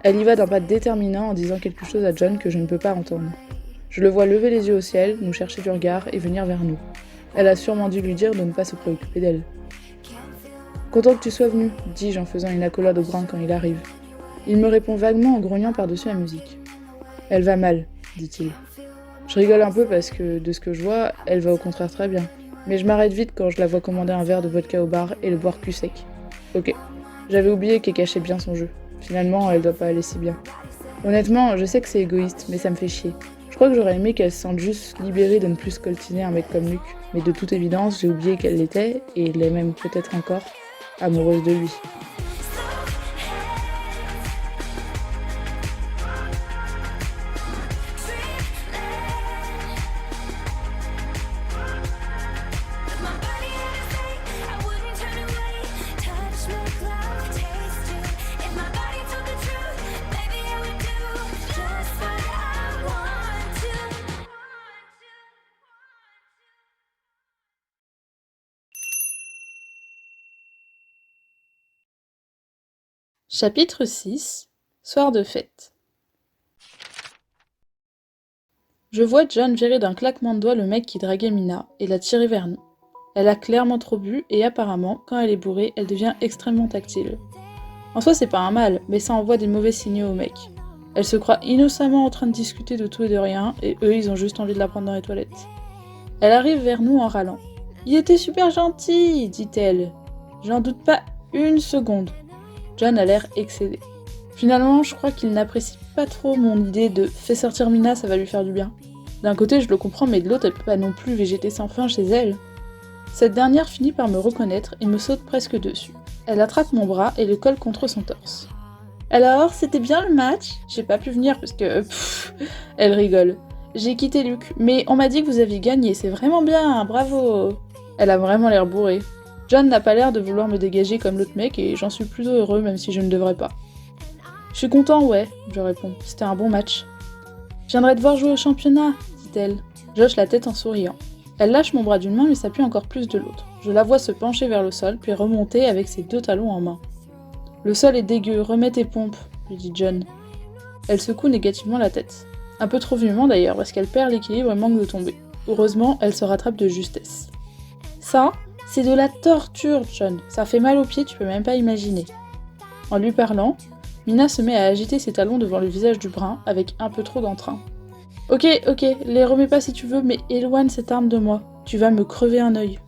A: Elle y va d'un pas déterminant en disant quelque chose à John que je ne peux pas entendre. Je le vois lever les yeux au ciel, nous chercher du regard et venir vers nous. Elle a sûrement dû lui dire de ne pas se préoccuper d'elle. « Content que tu sois venu, dis-je en faisant une accolade au brin quand il arrive. Il me répond vaguement en grognant par-dessus la musique. Elle va mal, dit-il. Je rigole un peu parce que, de ce que je vois, elle va au contraire très bien. Mais je m'arrête vite quand je la vois commander un verre de vodka au bar et le boire cul sec. Ok, j'avais oublié qu'elle cachait bien son jeu. Finalement, elle doit pas aller si bien. Honnêtement, je sais que c'est égoïste, mais ça me fait chier. Je crois que j'aurais aimé qu'elle se sente juste libérée de ne plus coltiner un mec comme Luc. Mais de toute évidence, j'ai oublié qu'elle l'était, et l'est même peut-être encore, amoureuse de lui. Chapitre 6 Soir de fête. Je vois John virer d'un claquement de doigts le mec qui draguait Mina et la tirer vers nous. Elle a clairement trop bu et apparemment, quand elle est bourrée, elle devient extrêmement tactile. En soi, c'est pas un mal, mais ça envoie des mauvais signaux au mec. Elle se croit innocemment en train de discuter de tout et de rien, et eux, ils ont juste envie de la prendre dans les toilettes. Elle arrive vers nous en râlant. « Il était super gentil !» dit-elle. J'en doute pas une seconde. John a l'air excédé. Finalement, je crois qu'il n'apprécie pas trop mon idée de « fais sortir Mina, ça va lui faire du bien ». D'un côté, je le comprends, mais de l'autre, elle peut pas non plus végéter sans fin chez elle. Cette dernière finit par me reconnaître et me saute presque dessus. Elle attrape mon bras et le colle contre son torse. « Alors, c'était bien le match ? J'ai pas pu venir parce que... Elle rigole. « J'ai quitté Luc, mais on m'a dit que vous aviez gagné, c'est vraiment bien, bravo !» Elle a vraiment l'air bourrée. John n'a pas l'air de vouloir me dégager comme l'autre mec et j'en suis plutôt heureux même si je ne devrais pas. Je suis content, ouais, je réponds. C'était un bon match. Je viendrai te voir jouer au championnat, dit-elle. J'hoche la tête en souriant. Elle lâche mon bras d'une main mais s'appuie encore plus de l'autre. Je la vois se pencher vers le sol puis remonter avec ses 2 talons en main. Le sol est dégueu, remets tes pompes, lui dit John. Elle secoue négativement la tête. Un peu trop vivement d'ailleurs parce qu'elle perd l'équilibre et manque de tomber. Heureusement, elle se rattrape de justesse. Ça, c'est de la torture, John. Ça fait mal aux pieds, tu peux même pas imaginer. En lui parlant, Mina se met à agiter ses talons devant le visage du brun avec un peu trop d'entrain. Ok, les remets pas si tu veux, mais éloigne cette arme de moi. Tu vas me crever un œil.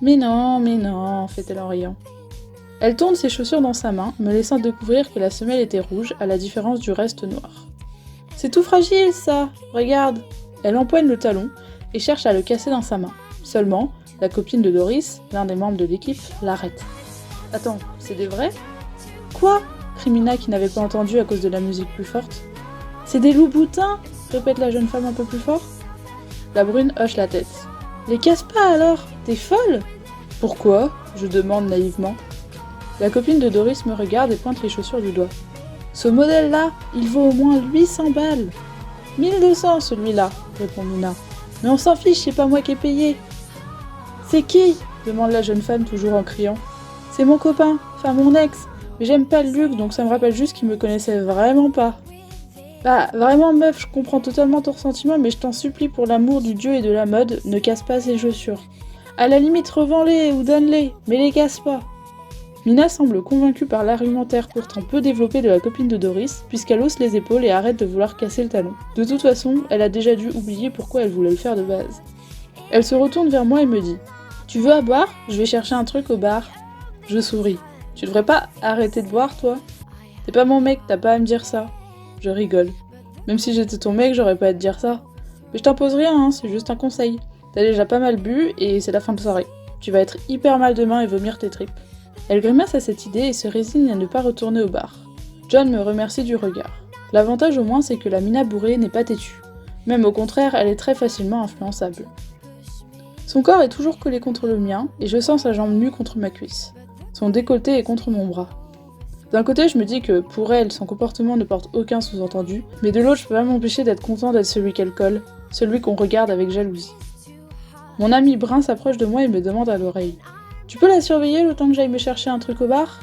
A: Mais non, fait-elle en riant. Elle tourne ses chaussures dans sa main, me laissant découvrir que la semelle était rouge, à la différence du reste noir. C'est tout fragile, ça. Regarde. Elle empoigne le talon et cherche à le casser dans sa main. Seulement, la copine de Doris, l'un des membres de l'équipe, l'arrête. « Attends, c'est des vrais ? » ?»« Quoi ?» crie Mina qui n'avait pas entendu à cause de la musique plus forte. « C'est des loups-boutins !» répète la jeune femme un peu plus fort. La brune hoche la tête. « Les casse pas alors ! T'es folle !»« Pourquoi ?» je demande naïvement. La copine de Doris me regarde et pointe les chaussures du doigt. « Ce modèle-là, il vaut au moins 800 balles !»« 1200 celui-là !» répond Mina. « Mais on s'en fiche, c'est pas moi qui ai payé !»« C'est qui ?» demande la jeune femme toujours en criant. « C'est mon copain, enfin mon ex, mais j'aime pas le Luc donc ça me rappelle juste qu'il me connaissait vraiment pas. » Bah vraiment meuf, je comprends totalement ton ressentiment mais je t'en supplie pour l'amour du dieu et de la mode, ne casse pas ces chaussures. À la limite revends-les ou donne-les, mais les casse pas. Mina semble convaincue par l'argumentaire pourtant peu développé de la copine de Doris, puisqu'elle hausse les épaules et arrête de vouloir casser le talon. De toute façon, elle a déjà dû oublier pourquoi elle voulait le faire de base. Elle se retourne vers moi et me dit « Tu veux à boire ? Je vais chercher un truc au bar. » Je souris. « Tu devrais pas arrêter de boire, toi ? T'es pas mon mec, t'as pas à me dire ça. » Je rigole. Même si j'étais ton mec, j'aurais pas à te dire ça. Mais je t'impose rien, hein, c'est juste un conseil. T'as déjà pas mal bu et c'est la fin de soirée. Tu vas être hyper mal demain et vomir tes tripes. Elle grimace à cette idée et se résigne à ne pas retourner au bar. John me remercie du regard. L'avantage au moins c'est que la Mina bourrée n'est pas têtue. Même au contraire, elle est très facilement influençable. Son corps est toujours collé contre le mien et je sens sa jambe nue contre ma cuisse. Son décolleté est contre mon bras. D'un côté, je me dis que pour elle, son comportement ne porte aucun sous-entendu, mais de l'autre, je peux pas m'empêcher d'être content d'être celui qu'elle colle, celui qu'on regarde avec jalousie. Mon ami brun s'approche de moi et me demande à l'oreille. Tu peux la surveiller le temps que j'aille me chercher un truc au bar ?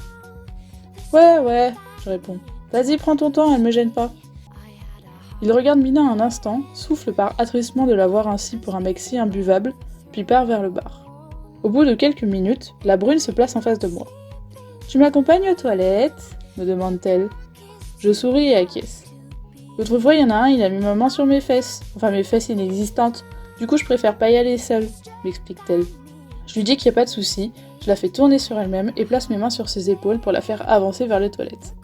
A: Ouais, je réponds. Vas-y, prends ton temps, elle me gêne pas. Il regarde Mina un instant, souffle par attristement de la voir ainsi pour un mec si imbuvable, puis part vers le bar. Au bout de quelques minutes, la brune se place en face de moi. « Tu m'accompagnes aux toilettes ?» me demande-t-elle. Je souris et acquiesce. L'autre fois, il y en a un, il a mis ma main sur mes fesses. Enfin, mes fesses inexistantes. Du coup, je préfère pas y aller seule, m'explique-t-elle. Je lui dis qu'il n'y a pas de souci, je la fais tourner sur elle-même et place mes mains sur ses épaules pour la faire avancer vers les toilettes.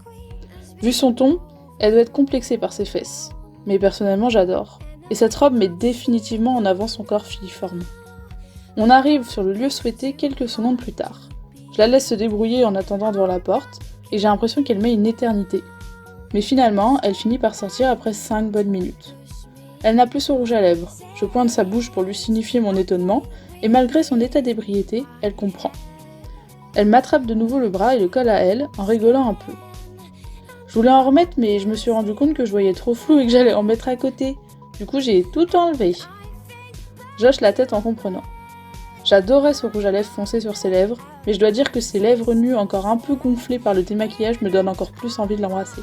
A: Vu son ton, elle doit être complexée par ses fesses. Mais personnellement, j'adore. Et cette robe met définitivement en avant son corps filiforme. On arrive sur le lieu souhaité quelques secondes plus tard. Je la laisse se débrouiller en attendant devant la porte, et j'ai l'impression qu'elle met une éternité. Mais finalement, elle finit par sortir après 5 bonnes minutes. Elle n'a plus son rouge à lèvres. Je pointe sa bouche pour lui signifier mon étonnement, et malgré son état d'ébriété, elle comprend. Elle m'attrape de nouveau le bras et le colle à elle, en rigolant un peu. Je voulais en remettre, mais je me suis rendu compte que je voyais trop flou et que j'allais en mettre à côté. Du coup, j'ai tout enlevé. J'hoche la tête en comprenant. J'adorais ce rouge à lèvres foncé sur ses lèvres, mais je dois dire que ses lèvres nues encore un peu gonflées par le démaquillage me donnent encore plus envie de l'embrasser.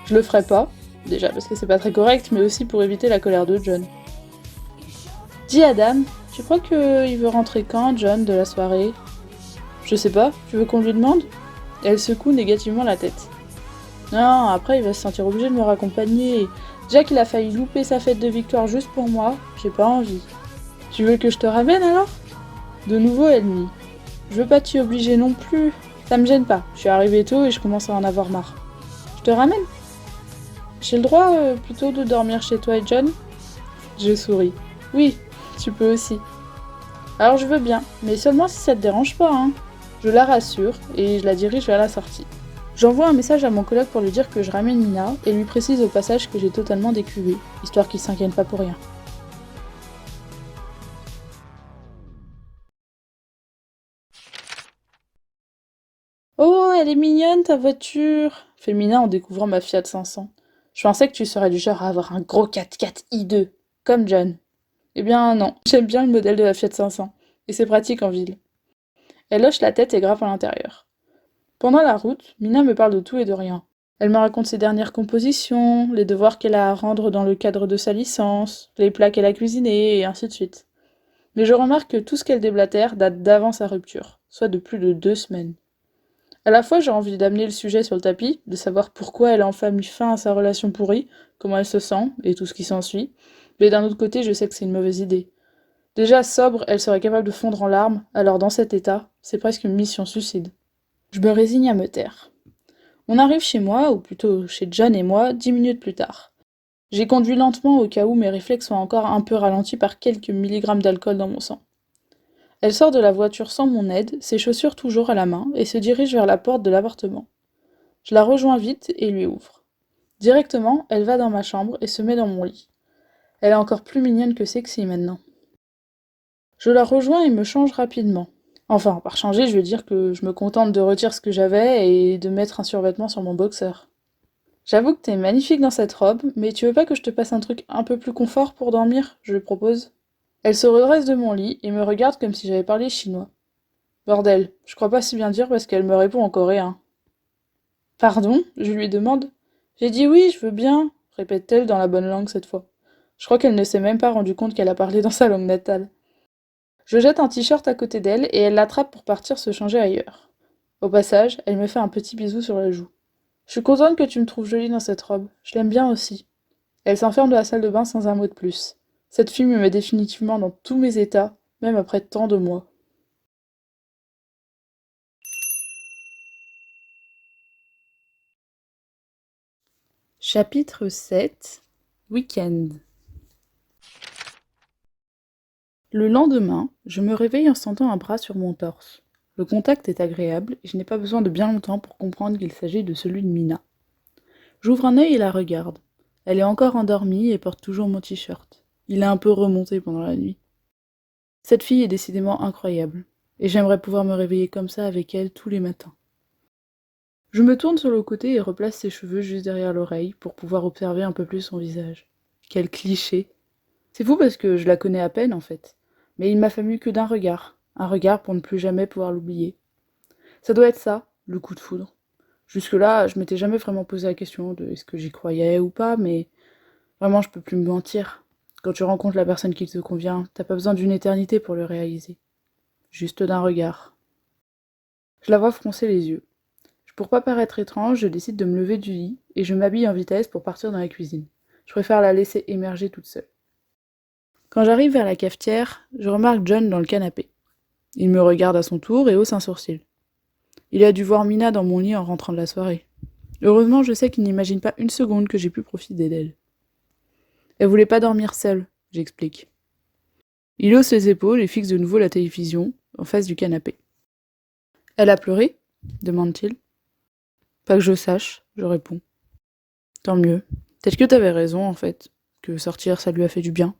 A: Je le ferai pas, déjà parce que c'est pas très correct, mais aussi pour éviter la colère de John. Dis Adam, tu crois qu'il veut rentrer quand, John, de la soirée ? Je sais pas, tu veux qu'on lui demande ? Elle secoue négativement la tête. Non, après il va se sentir obligé de me raccompagner. Déjà qu'il a failli louper sa fête de victoire juste pour moi, j'ai pas envie. Tu veux que je te ramène alors ? De nouveau elle nie. Je veux pas t'y obliger non plus. Ça me gêne pas, je suis arrivée tôt et je commence à en avoir marre. Je te ramène ? J'ai le droit plutôt de dormir chez toi et John ? Je souris. Oui, tu peux aussi. Alors je veux bien, mais seulement si ça te dérange pas, hein. Je la rassure et je la dirige vers la sortie. J'envoie un message à mon collègue pour lui dire que je ramène Mina et lui précise au passage que j'ai totalement décuvé, histoire qu'il s'inquiète pas pour rien. Oh, elle est mignonne ta voiture, fait Mina en découvrant ma Fiat 500. Je pensais que tu serais du genre à avoir un gros 4x4 i2, comme John. Eh bien non, j'aime bien le modèle de la Fiat 500, et c'est pratique en ville. Elle hoche la tête et grimpe à l'intérieur. Pendant la route, Mina me parle de tout et de rien. Elle me raconte ses dernières compositions, les devoirs qu'elle a à rendre dans le cadre de sa licence, les plats qu'elle a cuisinés, et ainsi de suite. Mais je remarque que tout ce qu'elle déblatère date d'avant sa rupture, soit de plus de 2 semaines. À la fois, j'ai envie d'amener le sujet sur le tapis, de savoir pourquoi elle a enfin mis fin à sa relation pourrie, comment elle se sent, et tout ce qui s'ensuit, mais d'un autre côté, je sais que c'est une mauvaise idée. Déjà sobre, elle serait capable de fondre en larmes, alors dans cet état, c'est presque une mission suicide. Je me résigne à me taire. On arrive chez moi, ou plutôt chez John et moi, 10 minutes plus tard. J'ai conduit lentement au cas où mes réflexes soient encore un peu ralentis par quelques milligrammes d'alcool dans mon sang. Elle sort de la voiture sans mon aide, ses chaussures toujours à la main, et se dirige vers la porte de l'appartement. Je la rejoins vite et lui ouvre. Directement, elle va dans ma chambre et se met dans mon lit. Elle est encore plus mignonne que sexy maintenant. Je la rejoins et me change rapidement. Enfin, par changer, je veux dire que je me contente de retirer ce que j'avais et de mettre un survêtement sur mon boxer. J'avoue que t'es magnifique dans cette robe, mais tu veux pas que je te passe un truc un peu plus confort pour dormir ? Je lui propose. Elle se redresse de mon lit et me regarde comme si j'avais parlé chinois. Bordel, je crois pas si bien dire parce qu'elle me répond en coréen. Pardon ? Je lui demande. J'ai dit oui, je veux bien, répète-t-elle dans la bonne langue cette fois. Je crois qu'elle ne s'est même pas rendu compte qu'elle a parlé dans sa langue natale. Je jette un t-shirt à côté d'elle et elle l'attrape pour partir se changer ailleurs. Au passage, elle me fait un petit bisou sur la joue. Je suis contente que tu me trouves jolie dans cette robe, je l'aime bien aussi. Elle s'enferme dans la salle de bain sans un mot de plus. Cette fille me met définitivement dans tous mes états, même après tant de mois. Chapitre 7 Week-end. Le lendemain, je me réveille en sentant un bras sur mon torse. Le contact est agréable et je n'ai pas besoin de bien longtemps pour comprendre qu'il s'agit de celui de Mina. J'ouvre un œil et la regarde. Elle est encore endormie et porte toujours mon t-shirt. Il est un peu remonté pendant la nuit. Cette fille est décidément incroyable, et j'aimerais pouvoir me réveiller comme ça avec elle tous les matins. Je me tourne sur le côté et replace ses cheveux juste derrière l'oreille pour pouvoir observer un peu plus son visage. Quel cliché! C'est fou parce que je la connais à peine en fait, mais il m'a fallu que d'un regard. Un regard pour ne plus jamais pouvoir l'oublier. Ça doit être ça, le coup de foudre. Jusque-là, je m'étais jamais vraiment posé la question de est-ce que j'y croyais ou pas, mais vraiment, je peux plus me mentir. Quand tu rencontres la personne qui te convient, t'as pas besoin d'une éternité pour le réaliser. Juste d'un regard. Je la vois froncer les yeux. Pour pas paraître étrange, je décide de me lever du lit et je m'habille en vitesse pour partir dans la cuisine. Je préfère la laisser émerger toute seule. Quand j'arrive vers la cafetière, je remarque John dans le canapé. Il me regarde à son tour et hausse un sourcil. Il a dû voir Mina dans mon lit en rentrant de la soirée. Heureusement, je sais qu'il n'imagine pas une seconde que j'ai pu profiter d'elle. Elle voulait pas dormir seule, j'explique. Il hausse les épaules et fixe de nouveau la télévision en face du canapé. Elle a pleuré ? Demande-t-il. Pas que je sache, je réponds. Tant mieux. Peut-être que t'avais raison, en fait, que sortir, ça lui a fait du bien.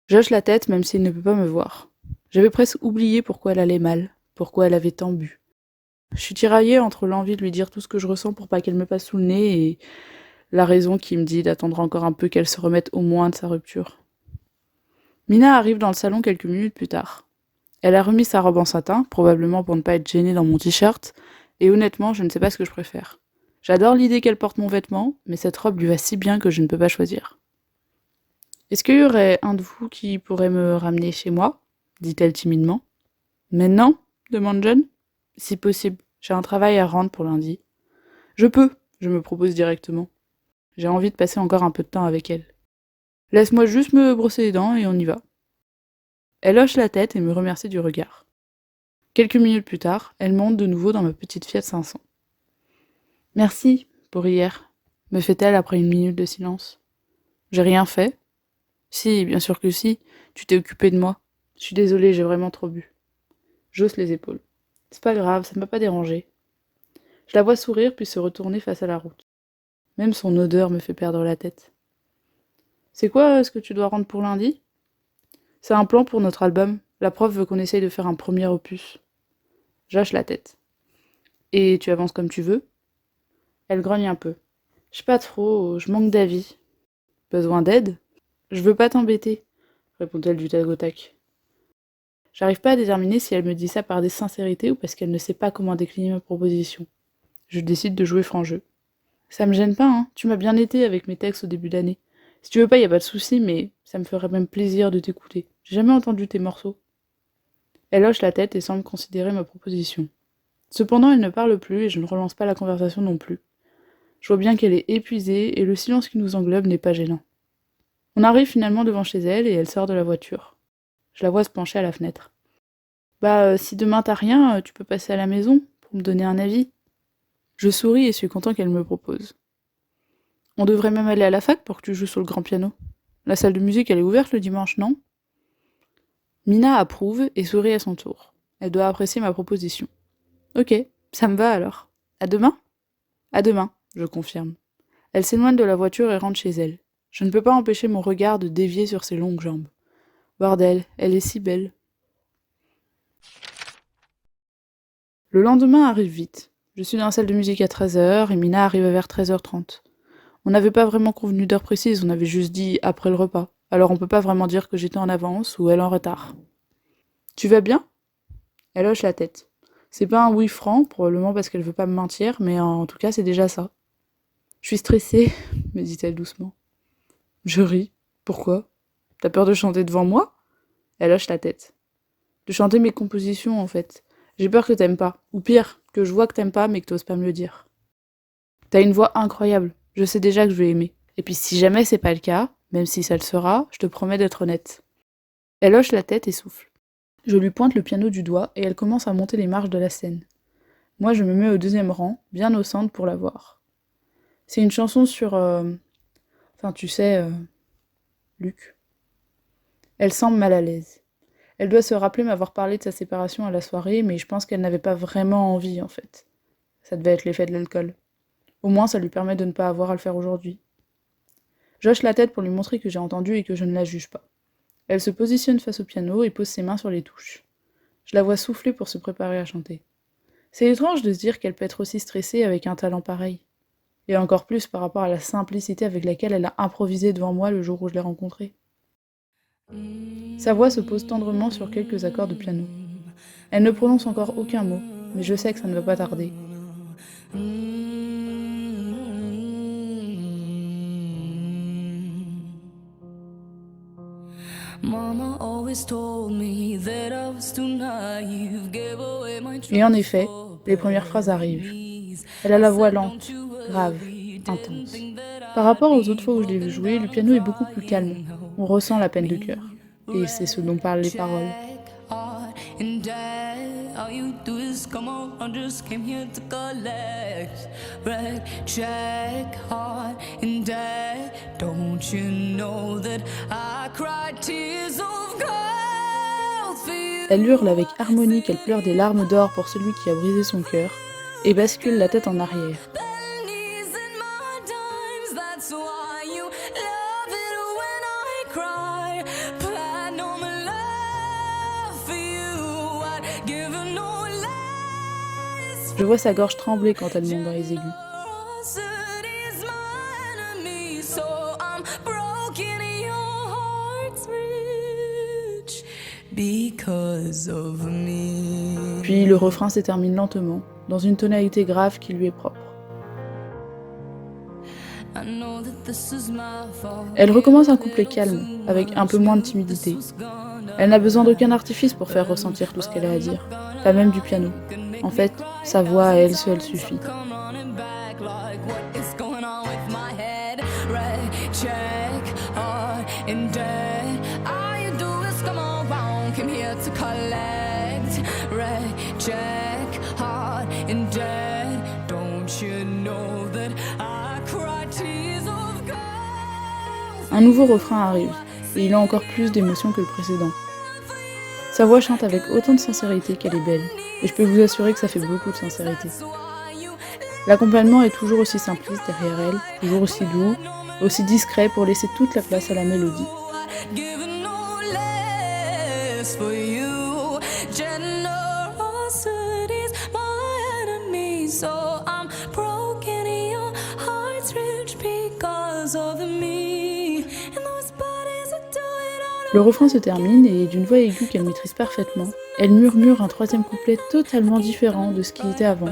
A: J'hoche la tête, même s'il ne peut pas me voir. J'avais presque oublié pourquoi elle allait mal, pourquoi elle avait tant bu. Je suis tiraillée entre l'envie de lui dire tout ce que je ressens pour pas qu'elle me passe sous le nez et la raison qui me dit d'attendre encore un peu qu'elle se remette au moins de sa rupture. Mina arrive dans le salon quelques minutes plus tard. Elle a remis sa robe en satin, probablement pour ne pas être gênée dans mon t-shirt, et honnêtement, je ne sais pas ce que je préfère. J'adore l'idée qu'elle porte mon vêtement, mais cette robe lui va si bien que je ne peux pas choisir. Est-ce qu'il y aurait un de vous qui pourrait me ramener chez moi ? Dit-elle timidement. Maintenant ? Demande John. Si possible, j'ai un travail à rendre pour lundi. Je peux, je me propose directement. J'ai envie de passer encore un peu de temps avec elle. Laisse-moi juste me brosser les dents et on y va. Elle hoche la tête et me remercie du regard. Quelques minutes plus tard, elle monte de nouveau dans ma petite Fiat 500. Merci pour hier, me fait-elle après une minute de silence. J'ai rien fait ? Si, bien sûr que si, tu t'es occupée de moi. Je suis désolée, j'ai vraiment trop bu. J'hausse les épaules. C'est pas grave, ça ne m'a pas dérangée. Je la vois sourire puis se retourner face à la route. Même son odeur me fait perdre la tête. C'est quoi ce que tu dois rendre pour lundi ? C'est un plan pour notre album. La prof veut qu'on essaye de faire un premier opus. J'hoche la tête. Et tu avances comme tu veux ? Elle grogne un peu. Je sais pas trop, je manque d'avis. Besoin d'aide ? Je veux pas t'embêter, répond-elle du tac au tac. J'arrive pas à déterminer si elle me dit ça par des sincérités ou parce qu'elle ne sait pas comment décliner ma proposition. Je décide de jouer franc jeu. Ça me gêne pas, hein, tu m'as bien été avec mes textes au début d'année. Si tu veux pas, y a pas de souci, mais ça me ferait même plaisir de t'écouter. J'ai jamais entendu tes morceaux. Elle hoche la tête et semble considérer ma proposition. Cependant, elle ne parle plus et je ne relance pas la conversation non plus. Je vois bien qu'elle est épuisée et le silence qui nous englobe n'est pas gênant. On arrive finalement devant chez elle et elle sort de la voiture. Je la vois se pencher à la fenêtre. Si demain t'as rien, tu peux passer à la maison pour me donner un avis. Je souris et suis content qu'elle me propose. On devrait même aller à la fac pour que tu joues sur le grand piano. La salle de musique, elle est ouverte le dimanche, non ? Mina approuve et sourit à son tour. Elle doit apprécier ma proposition. Ok, ça me va alors. À demain ? À demain, je confirme. Elle s'éloigne de la voiture et rentre chez elle. Je ne peux pas empêcher mon regard de dévier sur ses longues jambes. Bordel, elle est si belle. Le lendemain arrive vite. Je suis dans la salle de musique à 13h et Mina arrive vers 13h30. On n'avait pas vraiment convenu d'heure précise, on avait juste dit après le repas. Alors on peut pas vraiment dire que j'étais en avance ou elle en retard. Tu vas bien ? Elle hoche la tête. C'est pas un oui franc, probablement parce qu'elle veut pas me mentir, mais en tout cas c'est déjà ça. Je suis stressée, me dit-elle doucement. Je ris. Pourquoi ? T'as peur de chanter devant moi ? Elle hoche la tête. De chanter mes compositions, en fait. J'ai peur que t'aimes pas. Ou pire, que je vois que t'aimes pas, mais que t'oses pas me le dire. T'as une voix incroyable. Je sais déjà que je vais aimer. Et puis si jamais c'est pas le cas, même si ça le sera, je te promets d'être honnête. Elle hoche la tête et souffle. Je lui pointe le piano du doigt et elle commence à monter les marches de la scène. Moi, je me mets au deuxième rang, bien au centre pour la voir. C'est une chanson sur... tu sais... Luc. Elle semble mal à l'aise. Elle doit se rappeler m'avoir parlé de sa séparation à la soirée, mais je pense qu'elle n'avait pas vraiment envie, en fait. Ça devait être l'effet de l'alcool. Au moins, ça lui permet de ne pas avoir à le faire aujourd'hui. J'hoche la tête pour lui montrer que j'ai entendu et que je ne la juge pas. Elle se positionne face au piano et pose ses mains sur les touches. Je la vois souffler pour se préparer à chanter. C'est étrange de se dire qu'elle peut être aussi stressée avec un talent pareil. Et encore plus par rapport à la simplicité avec laquelle elle a improvisé devant moi le jour où je l'ai rencontrée. Sa voix se pose tendrement sur quelques accords de piano. Elle ne prononce encore aucun mot, mais je sais que ça ne va pas tarder. Et en effet, les premières phrases arrivent. Elle a la voix lente, grave, intense. Par rapport aux autres fois où je l'ai vu jouer, le piano est beaucoup plus calme. On ressent la peine de cœur. Et c'est ce dont parlent les paroles. All you do is come on, I just came here to collect. Red check, hard and dead. Don't you know that I cried tears of gold for you? Elle hurle avec harmonie qu'elle pleure des larmes d'or pour celui qui a brisé son cœur et bascule la tête en arrière. Je vois sa gorge trembler quand elle monte dans les aigus. Puis le refrain se termine lentement, dans une tonalité grave qui lui est propre. Elle recommence un couplet calme, avec un peu moins de timidité. Elle n'a besoin d'aucun artifice pour faire ressentir tout ce qu'elle a à dire, pas même du piano. En fait, sa voix à elle seule suffit. Un nouveau refrain arrive, et il a encore plus d'émotion que le précédent. Sa voix chante avec autant de sincérité qu'elle est belle, et je peux vous assurer que ça fait beaucoup de sincérité. L'accompagnement est toujours aussi simpliste derrière elle, toujours aussi doux, aussi discret pour laisser toute la place à la mélodie. Le refrain se termine et, d'une voix aiguë qu'elle maîtrise parfaitement, elle murmure un troisième couplet totalement différent de ce qui était avant,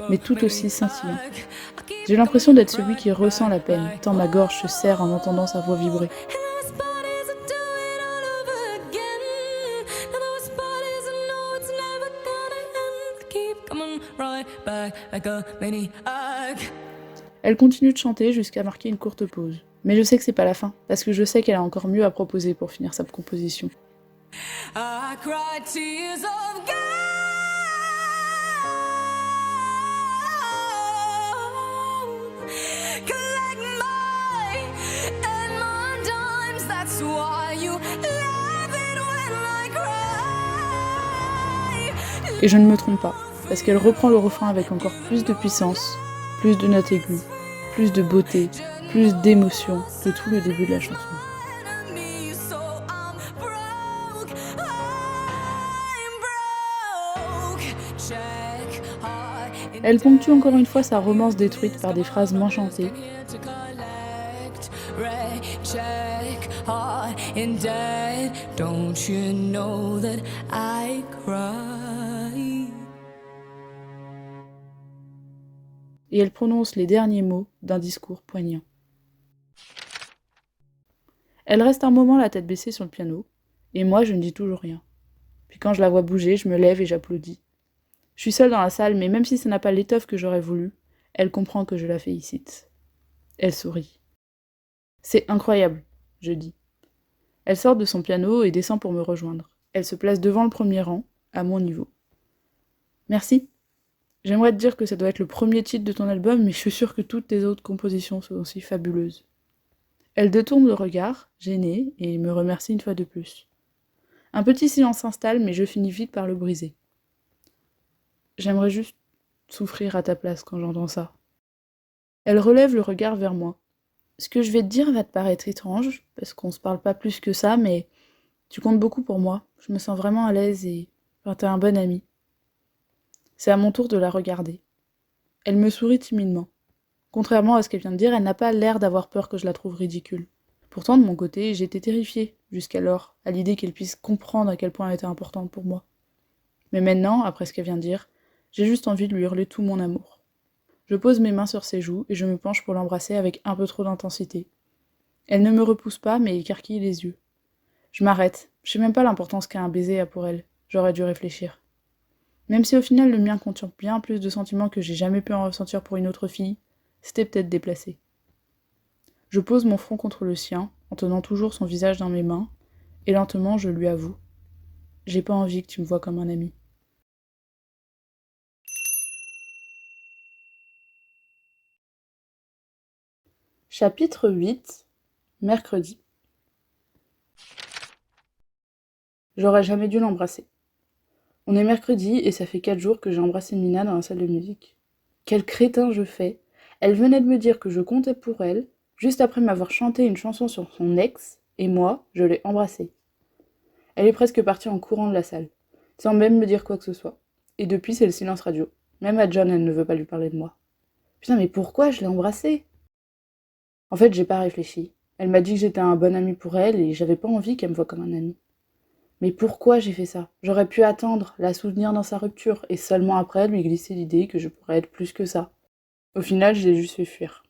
A: mais tout aussi scintillant. J'ai l'impression d'être celui qui ressent la peine, tant ma gorge se serre en entendant sa voix vibrer. Elle continue de chanter jusqu'à marquer une courte pause. Mais je sais que c'est pas la fin, parce que je sais qu'elle a encore mieux à proposer pour finir sa composition. Et je ne me trompe pas, parce qu'elle reprend le refrain avec encore plus de puissance, plus de notes aiguës, plus de beauté, plus d'émotion que tout le début de la chanson. Elle ponctue encore une fois sa romance détruite par des phrases moins chantées. Et elle prononce les derniers mots d'un discours poignant. Elle reste un moment la tête baissée sur le piano, et moi je ne dis toujours rien. Puis quand je la vois bouger, je me lève et j'applaudis. Je suis seule dans la salle, mais même si ça n'a pas l'étoffe que j'aurais voulu, elle comprend que je la félicite. Elle sourit. C'est incroyable, je dis. Elle sort de son piano et descend pour me rejoindre. Elle se place devant le premier rang, à mon niveau. Merci. J'aimerais te dire que ça doit être le premier titre de ton album, mais je suis sûre que toutes tes autres compositions sont aussi fabuleuses. Elle détourne le regard, gênée, et me remercie une fois de plus. Un petit silence s'installe, mais je finis vite par le briser. J'aimerais juste souffrir à ta place quand j'entends ça. Elle relève le regard vers moi. Ce que je vais te dire va te paraître étrange, parce qu'on se parle pas plus que ça, mais tu comptes beaucoup pour moi. Je me sens vraiment à l'aise et t'es un bon ami. C'est à mon tour de la regarder. Elle me sourit timidement. Contrairement à ce qu'elle vient de dire, elle n'a pas l'air d'avoir peur que je la trouve ridicule. Pourtant, de mon côté, j'étais terrifiée, jusqu'alors, à l'idée qu'elle puisse comprendre à quel point elle était importante pour moi. Mais maintenant, après ce qu'elle vient de dire, j'ai juste envie de lui hurler tout mon amour. Je pose mes mains sur ses joues et je me penche pour l'embrasser avec un peu trop d'intensité. Elle ne me repousse pas, mais écarquille les yeux. Je m'arrête. Je sais même pas l'importance qu'un baiser a pour elle. J'aurais dû réfléchir. Même si au final le mien contient bien plus de sentiments que j'ai jamais pu en ressentir pour une autre fille, c'était peut-être déplacé. Je pose mon front contre le sien, en tenant toujours son visage dans mes mains, et lentement je lui avoue. J'ai pas envie que tu me vois comme un ami. Chapitre 8. Mercredi. J'aurais jamais dû l'embrasser. On est mercredi et ça fait 4 jours que j'ai embrassé Mina dans la salle de musique. Quel crétin je fais! Elle venait de me dire que je comptais pour elle, juste après m'avoir chanté une chanson sur son ex, et moi, je l'ai embrassée. Elle est presque partie en courant de la salle, sans même me dire quoi que ce soit. Et depuis, c'est le silence radio. Même à John, elle ne veut pas lui parler de moi. Putain, mais pourquoi je l'ai embrassée? En fait, j'ai pas réfléchi. Elle m'a dit que j'étais un bon ami pour elle et j'avais pas envie qu'elle me voie comme un ami. Mais pourquoi j'ai fait ça? J'aurais pu attendre, la soutenir dans sa rupture, et seulement après lui glisser l'idée que je pourrais être plus que ça. Au final, je l'ai juste fait fuir.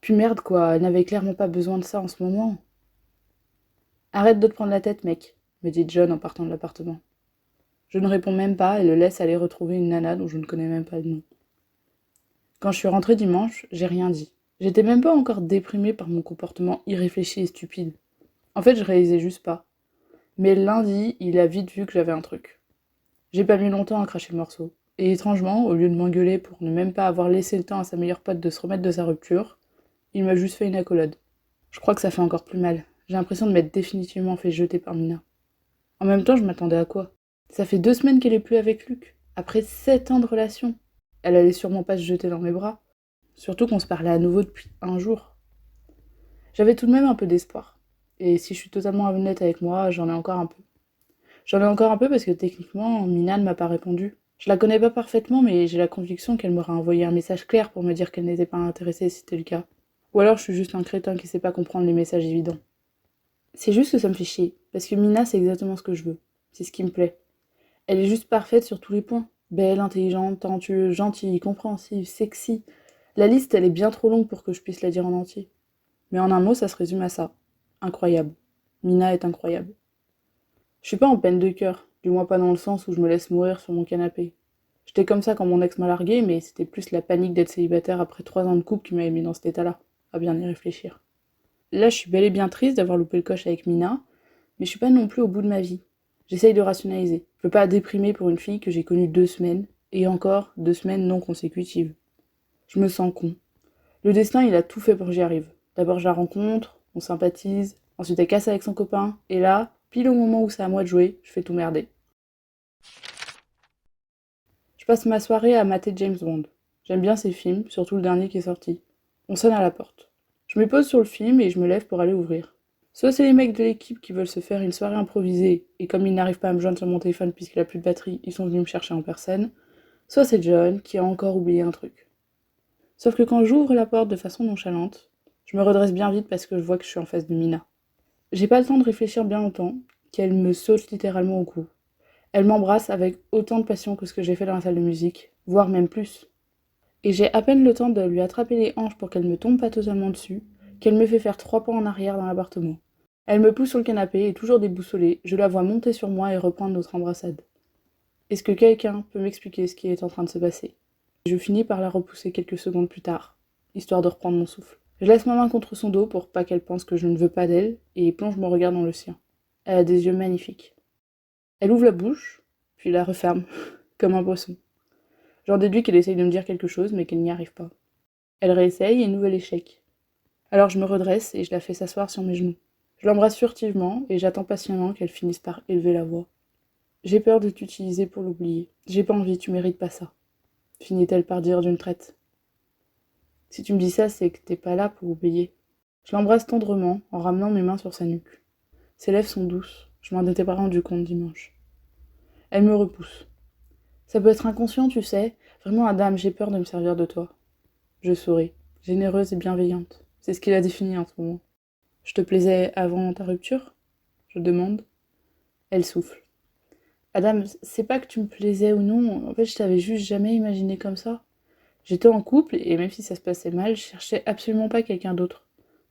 A: Puis merde quoi, elle n'avait clairement pas besoin de ça en ce moment. Arrête de te prendre la tête, mec, me dit John en partant de l'appartement. Je ne réponds même pas et le laisse aller retrouver une nana dont je ne connais même pas le nom. Quand je suis rentrée dimanche, j'ai rien dit. J'étais même pas encore déprimée par mon comportement irréfléchi et stupide. En fait, je réalisais juste pas. Mais lundi, il a vite vu que j'avais un truc. J'ai pas mis longtemps à cracher le morceau. Et étrangement, au lieu de m'engueuler pour ne même pas avoir laissé le temps à sa meilleure pote de se remettre de sa rupture, il m'a juste fait une accolade. Je crois que ça fait encore plus mal. J'ai l'impression de m'être définitivement fait jeter par Mina. En même temps, je m'attendais à quoi? Ça fait 2 semaines qu'elle est plus avec Luc. Après 7 ans de relation. Elle allait sûrement pas se jeter dans mes bras. Surtout qu'on se parlait à nouveau depuis un jour. J'avais tout de même un peu d'espoir. Et si je suis totalement honnête avec moi, j'en ai encore un peu. J'en ai encore un peu parce que techniquement, Mina ne m'a pas répondu. Je la connais pas parfaitement, mais j'ai la conviction qu'elle m'aurait envoyé un message clair pour me dire qu'elle n'était pas intéressée si c'était le cas. Ou alors je suis juste un crétin qui sait pas comprendre les messages évidents. C'est juste que ça me fait chier, parce que Mina c'est exactement ce que je veux. C'est ce qui me plaît. Elle est juste parfaite sur tous les points. Belle, intelligente, talentueuse, gentille, compréhensive, sexy. La liste elle est bien trop longue pour que je puisse la dire en entier. Mais en un mot, ça se résume à ça. Incroyable. Mina est incroyable. Je suis pas en peine de cœur, du moins pas dans le sens où je me laisse mourir sur mon canapé. J'étais comme ça quand mon ex m'a largué, mais c'était plus la panique d'être célibataire après 3 ans de couple qui m'avait mis dans cet état-là, à bien y réfléchir. Là, je suis bel et bien triste d'avoir loupé le coche avec Mina, mais je suis pas non plus au bout de ma vie. J'essaye de rationaliser. Je peux pas déprimer pour une fille que j'ai connue 2 semaines, et encore 2 semaines non consécutives. Je me sens con. Le destin, il a tout fait pour que j'y arrive. D'abord, je la rencontre, on sympathise, ensuite elle casse avec son copain, et là, pile au moment où c'est à moi de jouer, je fais tout merder. Je passe ma soirée à mater James Bond. J'aime bien ces films, surtout le dernier qui est sorti. On sonne à la porte. Je me pose sur le film et je me lève pour aller ouvrir. Soit c'est les mecs de l'équipe qui veulent se faire une soirée improvisée, et comme ils n'arrivent pas à me joindre sur mon téléphone puisqu'il a plus de batterie, ils sont venus me chercher en personne. Soit c'est John qui a encore oublié un truc. Sauf que quand j'ouvre la porte de façon nonchalante, je me redresse bien vite parce que je vois que je suis en face de Mina. J'ai pas le temps de réfléchir bien longtemps, qu'elle me saute littéralement au cou. Elle m'embrasse avec autant de passion que ce que j'ai fait dans la salle de musique, voire même plus. Et j'ai à peine le temps de lui attraper les hanches pour qu'elle me tombe pas totalement dessus, qu'elle me fait faire 3 pas en arrière dans l'appartement. Elle me pousse sur le canapé et toujours déboussolée, je la vois monter sur moi et reprendre notre embrassade. Est-ce que quelqu'un peut m'expliquer ce qui est en train de se passer? Je finis par la repousser quelques secondes plus tard, histoire de reprendre mon souffle. Je laisse ma main contre son dos pour pas qu'elle pense que je ne veux pas d'elle, et plonge mon regard dans le sien. Elle a des yeux magnifiques. Elle ouvre la bouche, puis la referme, comme un poisson. J'en déduis qu'elle essaye de me dire quelque chose, mais qu'elle n'y arrive pas. Elle réessaye et nouvel échec. Alors je me redresse et je la fais s'asseoir sur mes genoux. Je l'embrasse furtivement et j'attends patiemment qu'elle finisse par élever la voix. J'ai peur de t'utiliser pour l'oublier. J'ai pas envie, tu mérites pas ça. Finit-elle par dire d'une traite. Si tu me dis ça, c'est que t'es pas là pour oublier. Je l'embrasse tendrement en ramenant mes mains sur sa nuque. Ses lèvres sont douces, je m'en étais pas rendu compte dimanche. Elle me repousse. Ça peut être inconscient, tu sais. Vraiment, Adam, j'ai peur de me servir de toi. Je souris, généreuse et bienveillante. C'est ce qui la définit en ce moment. Je te plaisais avant ta rupture ? Je demande. Elle souffle. Adam, c'est pas que tu me plaisais ou non, en fait je t'avais juste jamais imaginé comme ça. J'étais en couple et même si ça se passait mal, je cherchais absolument pas quelqu'un d'autre.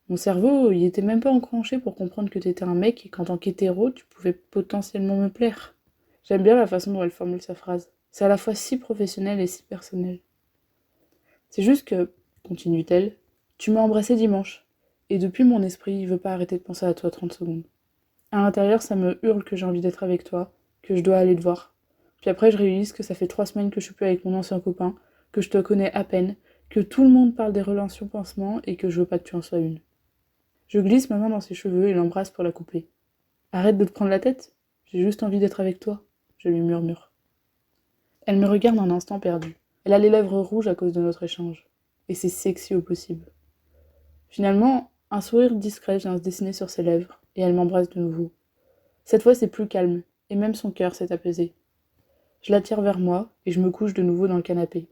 A: Mon cerveau, il était même pas enclenché pour comprendre que t'étais un mec et qu'en tant qu'hétéro, tu pouvais potentiellement me plaire. J'aime bien la façon dont elle formule sa phrase. C'est à la fois si professionnel et si personnel. C'est juste que, continue-t-elle, tu m'as embrassé dimanche. Et depuis mon esprit, il veut pas arrêter de penser à toi 30 secondes. À l'intérieur, ça me hurle que j'ai envie d'être avec toi, que je dois aller te voir. Puis après, je réalise que ça fait 3 semaines que je suis plus avec mon ancien copain, que je te connais à peine, que tout le monde parle des relations pansements et que je veux pas que tu en sois une. Je glisse ma main dans ses cheveux et l'embrasse pour la couper. Arrête de te prendre la tête, j'ai juste envie d'être avec toi, je lui murmure. Elle me regarde un instant perdu. Elle a les lèvres rouges à cause de notre échange. Et c'est sexy au possible. Finalement, un sourire discret vient se dessiner sur ses lèvres, et elle m'embrasse de nouveau. Cette fois, c'est plus calme, et même son cœur s'est apaisé. Je l'attire vers moi, et je me couche de nouveau dans le canapé.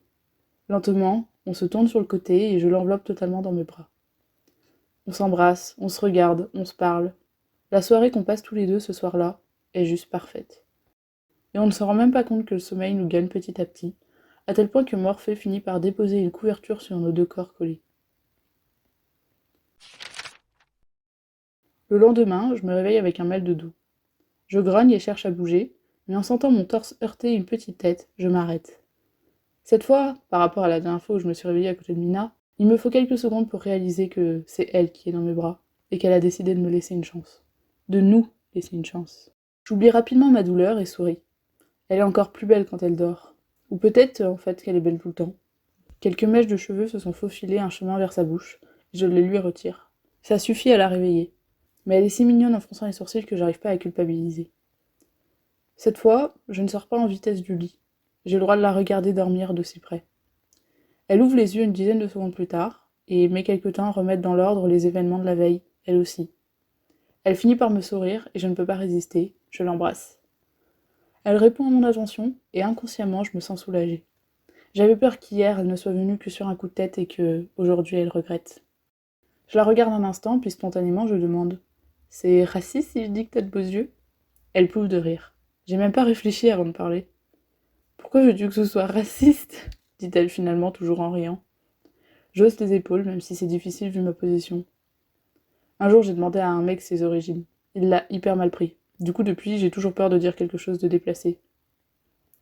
A: Lentement, on se tourne sur le côté, et je l'enveloppe totalement dans mes bras. On s'embrasse, on se regarde, on se parle. La soirée qu'on passe tous les deux ce soir-là est juste parfaite. Et on ne se rend même pas compte que le sommeil nous gagne petit à petit, à tel point que Morphée finit par déposer une couverture sur nos deux corps collés. Le lendemain, je me réveille avec un mal de dos. Je grogne et cherche à bouger, mais en sentant mon torse heurter une petite tête, je m'arrête. Cette fois, par rapport à la dernière fois où je me suis réveillée à côté de Mina, il me faut quelques secondes pour réaliser que c'est elle qui est dans mes bras, et qu'elle a décidé de me laisser une chance. De nous laisser une chance. J'oublie rapidement ma douleur et souris. Elle est encore plus belle quand elle dort. Ou peut-être, en fait, qu'elle est belle tout le temps. Quelques mèches de cheveux se sont faufilées un chemin vers sa bouche, et je les lui retire. Ça suffit à la réveiller. Mais elle est si mignonne en fronçant les sourcils que j'arrive pas à culpabiliser. Cette fois, je ne sors pas en vitesse du lit. J'ai le droit de la regarder dormir d'aussi près. Elle ouvre les yeux une dizaine de secondes plus tard, et met quelque temps à remettre dans l'ordre les événements de la veille, elle aussi. Elle finit par me sourire, et je ne peux pas résister, je l'embrasse. Elle répond à mon attention, et inconsciemment, je me sens soulagée. J'avais peur qu'hier, elle ne soit venue que sur un coup de tête et que, aujourd'hui, elle regrette. Je la regarde un instant, puis spontanément, je demande « C'est raciste si je dis que t'as de beaux yeux ?» Elle pouffe de rire. J'ai même pas réfléchi avant de parler. « Pourquoi veux-tu que ce soit raciste ?» dit-elle finalement, toujours en riant. J'hausse les épaules, même si c'est difficile vu ma position. Un jour, j'ai demandé à un mec ses origines. Il l'a hyper mal pris. Du coup, depuis, j'ai toujours peur de dire quelque chose de déplacé.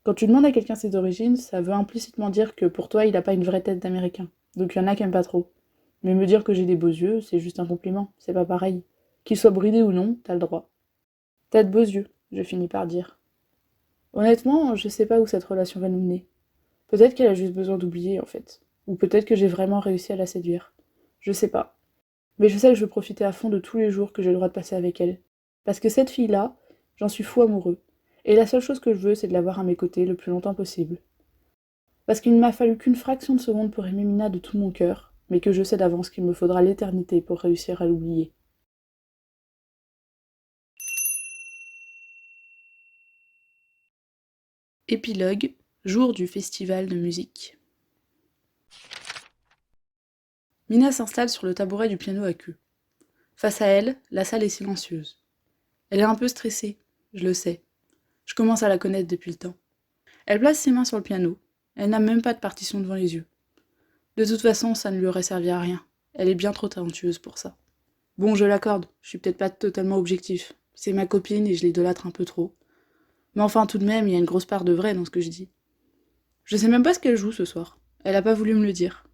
A: Quand tu demandes à quelqu'un ses origines, ça veut implicitement dire que pour toi, il a pas une vraie tête d'américain. Donc il y en a qui aiment pas trop. Mais me dire que j'ai des beaux yeux, c'est juste un compliment, c'est pas pareil. Qu'ils soient bridés ou non, t'as le droit. T'as de beaux yeux, je finis par dire. Honnêtement, je sais pas où cette relation va nous mener. Peut-être qu'elle a juste besoin d'oublier, en fait. Ou peut-être que j'ai vraiment réussi à la séduire. Je sais pas. Mais je sais que je veux profiter à fond de tous les jours que j'ai le droit de passer avec elle. Parce que cette fille-là, j'en suis fou amoureux. Et la seule chose que je veux, c'est de l'avoir à mes côtés le plus longtemps possible. Parce qu'il ne m'a fallu qu'une fraction de seconde pour aimer Mina de tout mon cœur, mais que je sais d'avance qu'il me faudra l'éternité pour réussir à l'oublier. Épilogue, jour du festival de musique. Mina s'installe sur le tabouret du piano à queue. Face à elle, la salle est silencieuse. Elle est un peu stressée, je le sais. Je commence à la connaître depuis le temps. Elle place ses mains sur le piano. Elle n'a même pas de partition devant les yeux. De toute façon, ça ne lui aurait servi à rien. Elle est bien trop talentueuse pour ça. Bon, je l'accorde, je suis peut-être pas totalement objectif. C'est ma copine et je l'idolâtre un peu trop. Mais enfin, tout de même, il y a une grosse part de vrai dans ce que je dis. Je sais même pas ce qu'elle joue ce soir. Elle a pas voulu me le dire.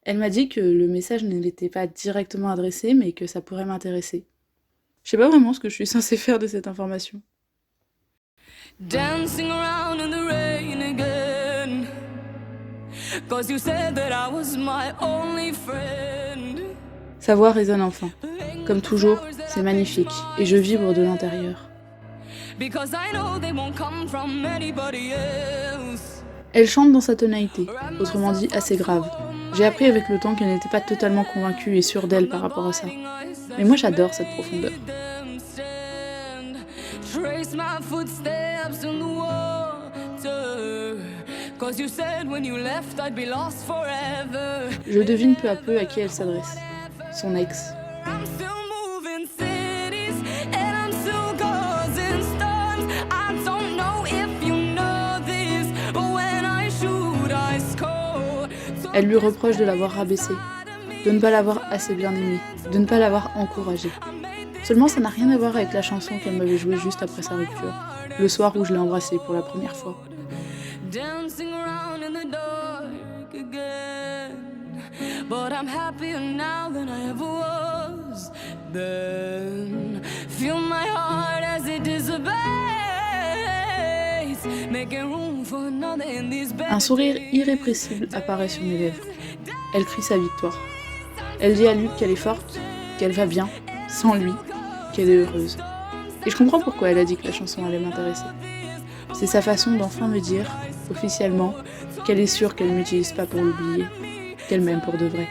A: Elle m'a dit que le message ne l'était pas directement adressé, mais que ça pourrait m'intéresser. Je sais pas vraiment ce que je suis censée faire de cette information.
B: Dancing around in the rain again, 'cause you said that I was my only friend.
A: Sa voix résonne enfin. Comme toujours, c'est magnifique, et je vibre de l'intérieur.
B: Because I know they won't come from anybody else.
A: Elle chante dans sa tonalité, autrement dit assez grave. J'ai appris avec le temps qu'elle n'était pas totalement convaincue et sûre d'elle par rapport à ça. Mais moi j'adore cette profondeur.
B: Trace my footsteps in the water, 'cause you said when you left I'd be lost forever.
A: Je devine peu à peu à qui elle s'adresse. Son ex.
B: I'm still
A: Elle lui reproche de l'avoir rabaissée, de ne pas l'avoir assez bien aimée, de ne pas l'avoir encouragée. Seulement, ça n'a rien à voir avec la chanson qu'elle m'avait jouée juste après sa rupture, le soir où je l'ai embrassée pour la première fois.
B: Dancing around in the dark again. But I'm happier now than I ever was then. Feel my heart as it disobeys, making room for another in these bed.
A: Un sourire irrépressible apparaît sur mes lèvres. Elle crie sa victoire. Elle dit à Luc qu'elle est forte, qu'elle va bien, sans lui, qu'elle est heureuse. Et je comprends pourquoi elle a dit que la chanson allait m'intéresser. C'est sa façon d'enfin me dire, officiellement, qu'elle est sûre qu'elle ne m'utilise pas pour l'oublier, qu'elle m'aime pour de vrai.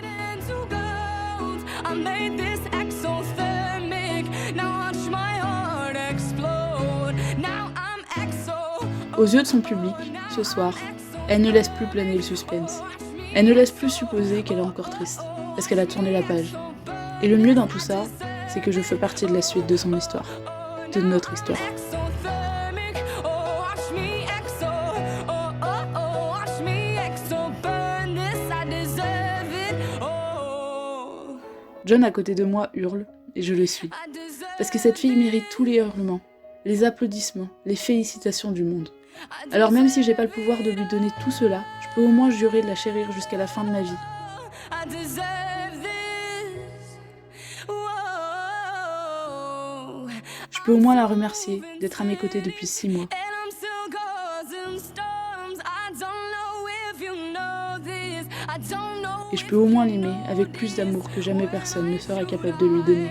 A: Aux yeux de son public, ce soir, elle ne laisse plus planer le suspense. Elle ne laisse plus supposer qu'elle est encore triste, parce qu'elle a tourné la page. Et le mieux dans tout ça, c'est que je fais partie de la suite de son histoire, de notre histoire. John à côté de moi hurle, et je le suis. Parce que cette fille mérite tous les hurlements, les applaudissements, les félicitations du monde. Alors même si j'ai pas le pouvoir de lui donner tout cela, je peux au moins jurer de la chérir jusqu'à la fin de ma vie. Je peux au moins la remercier d'être à mes côtés depuis 6 mois. Et je peux au moins l'aimer avec plus d'amour que jamais personne ne sera capable de lui donner.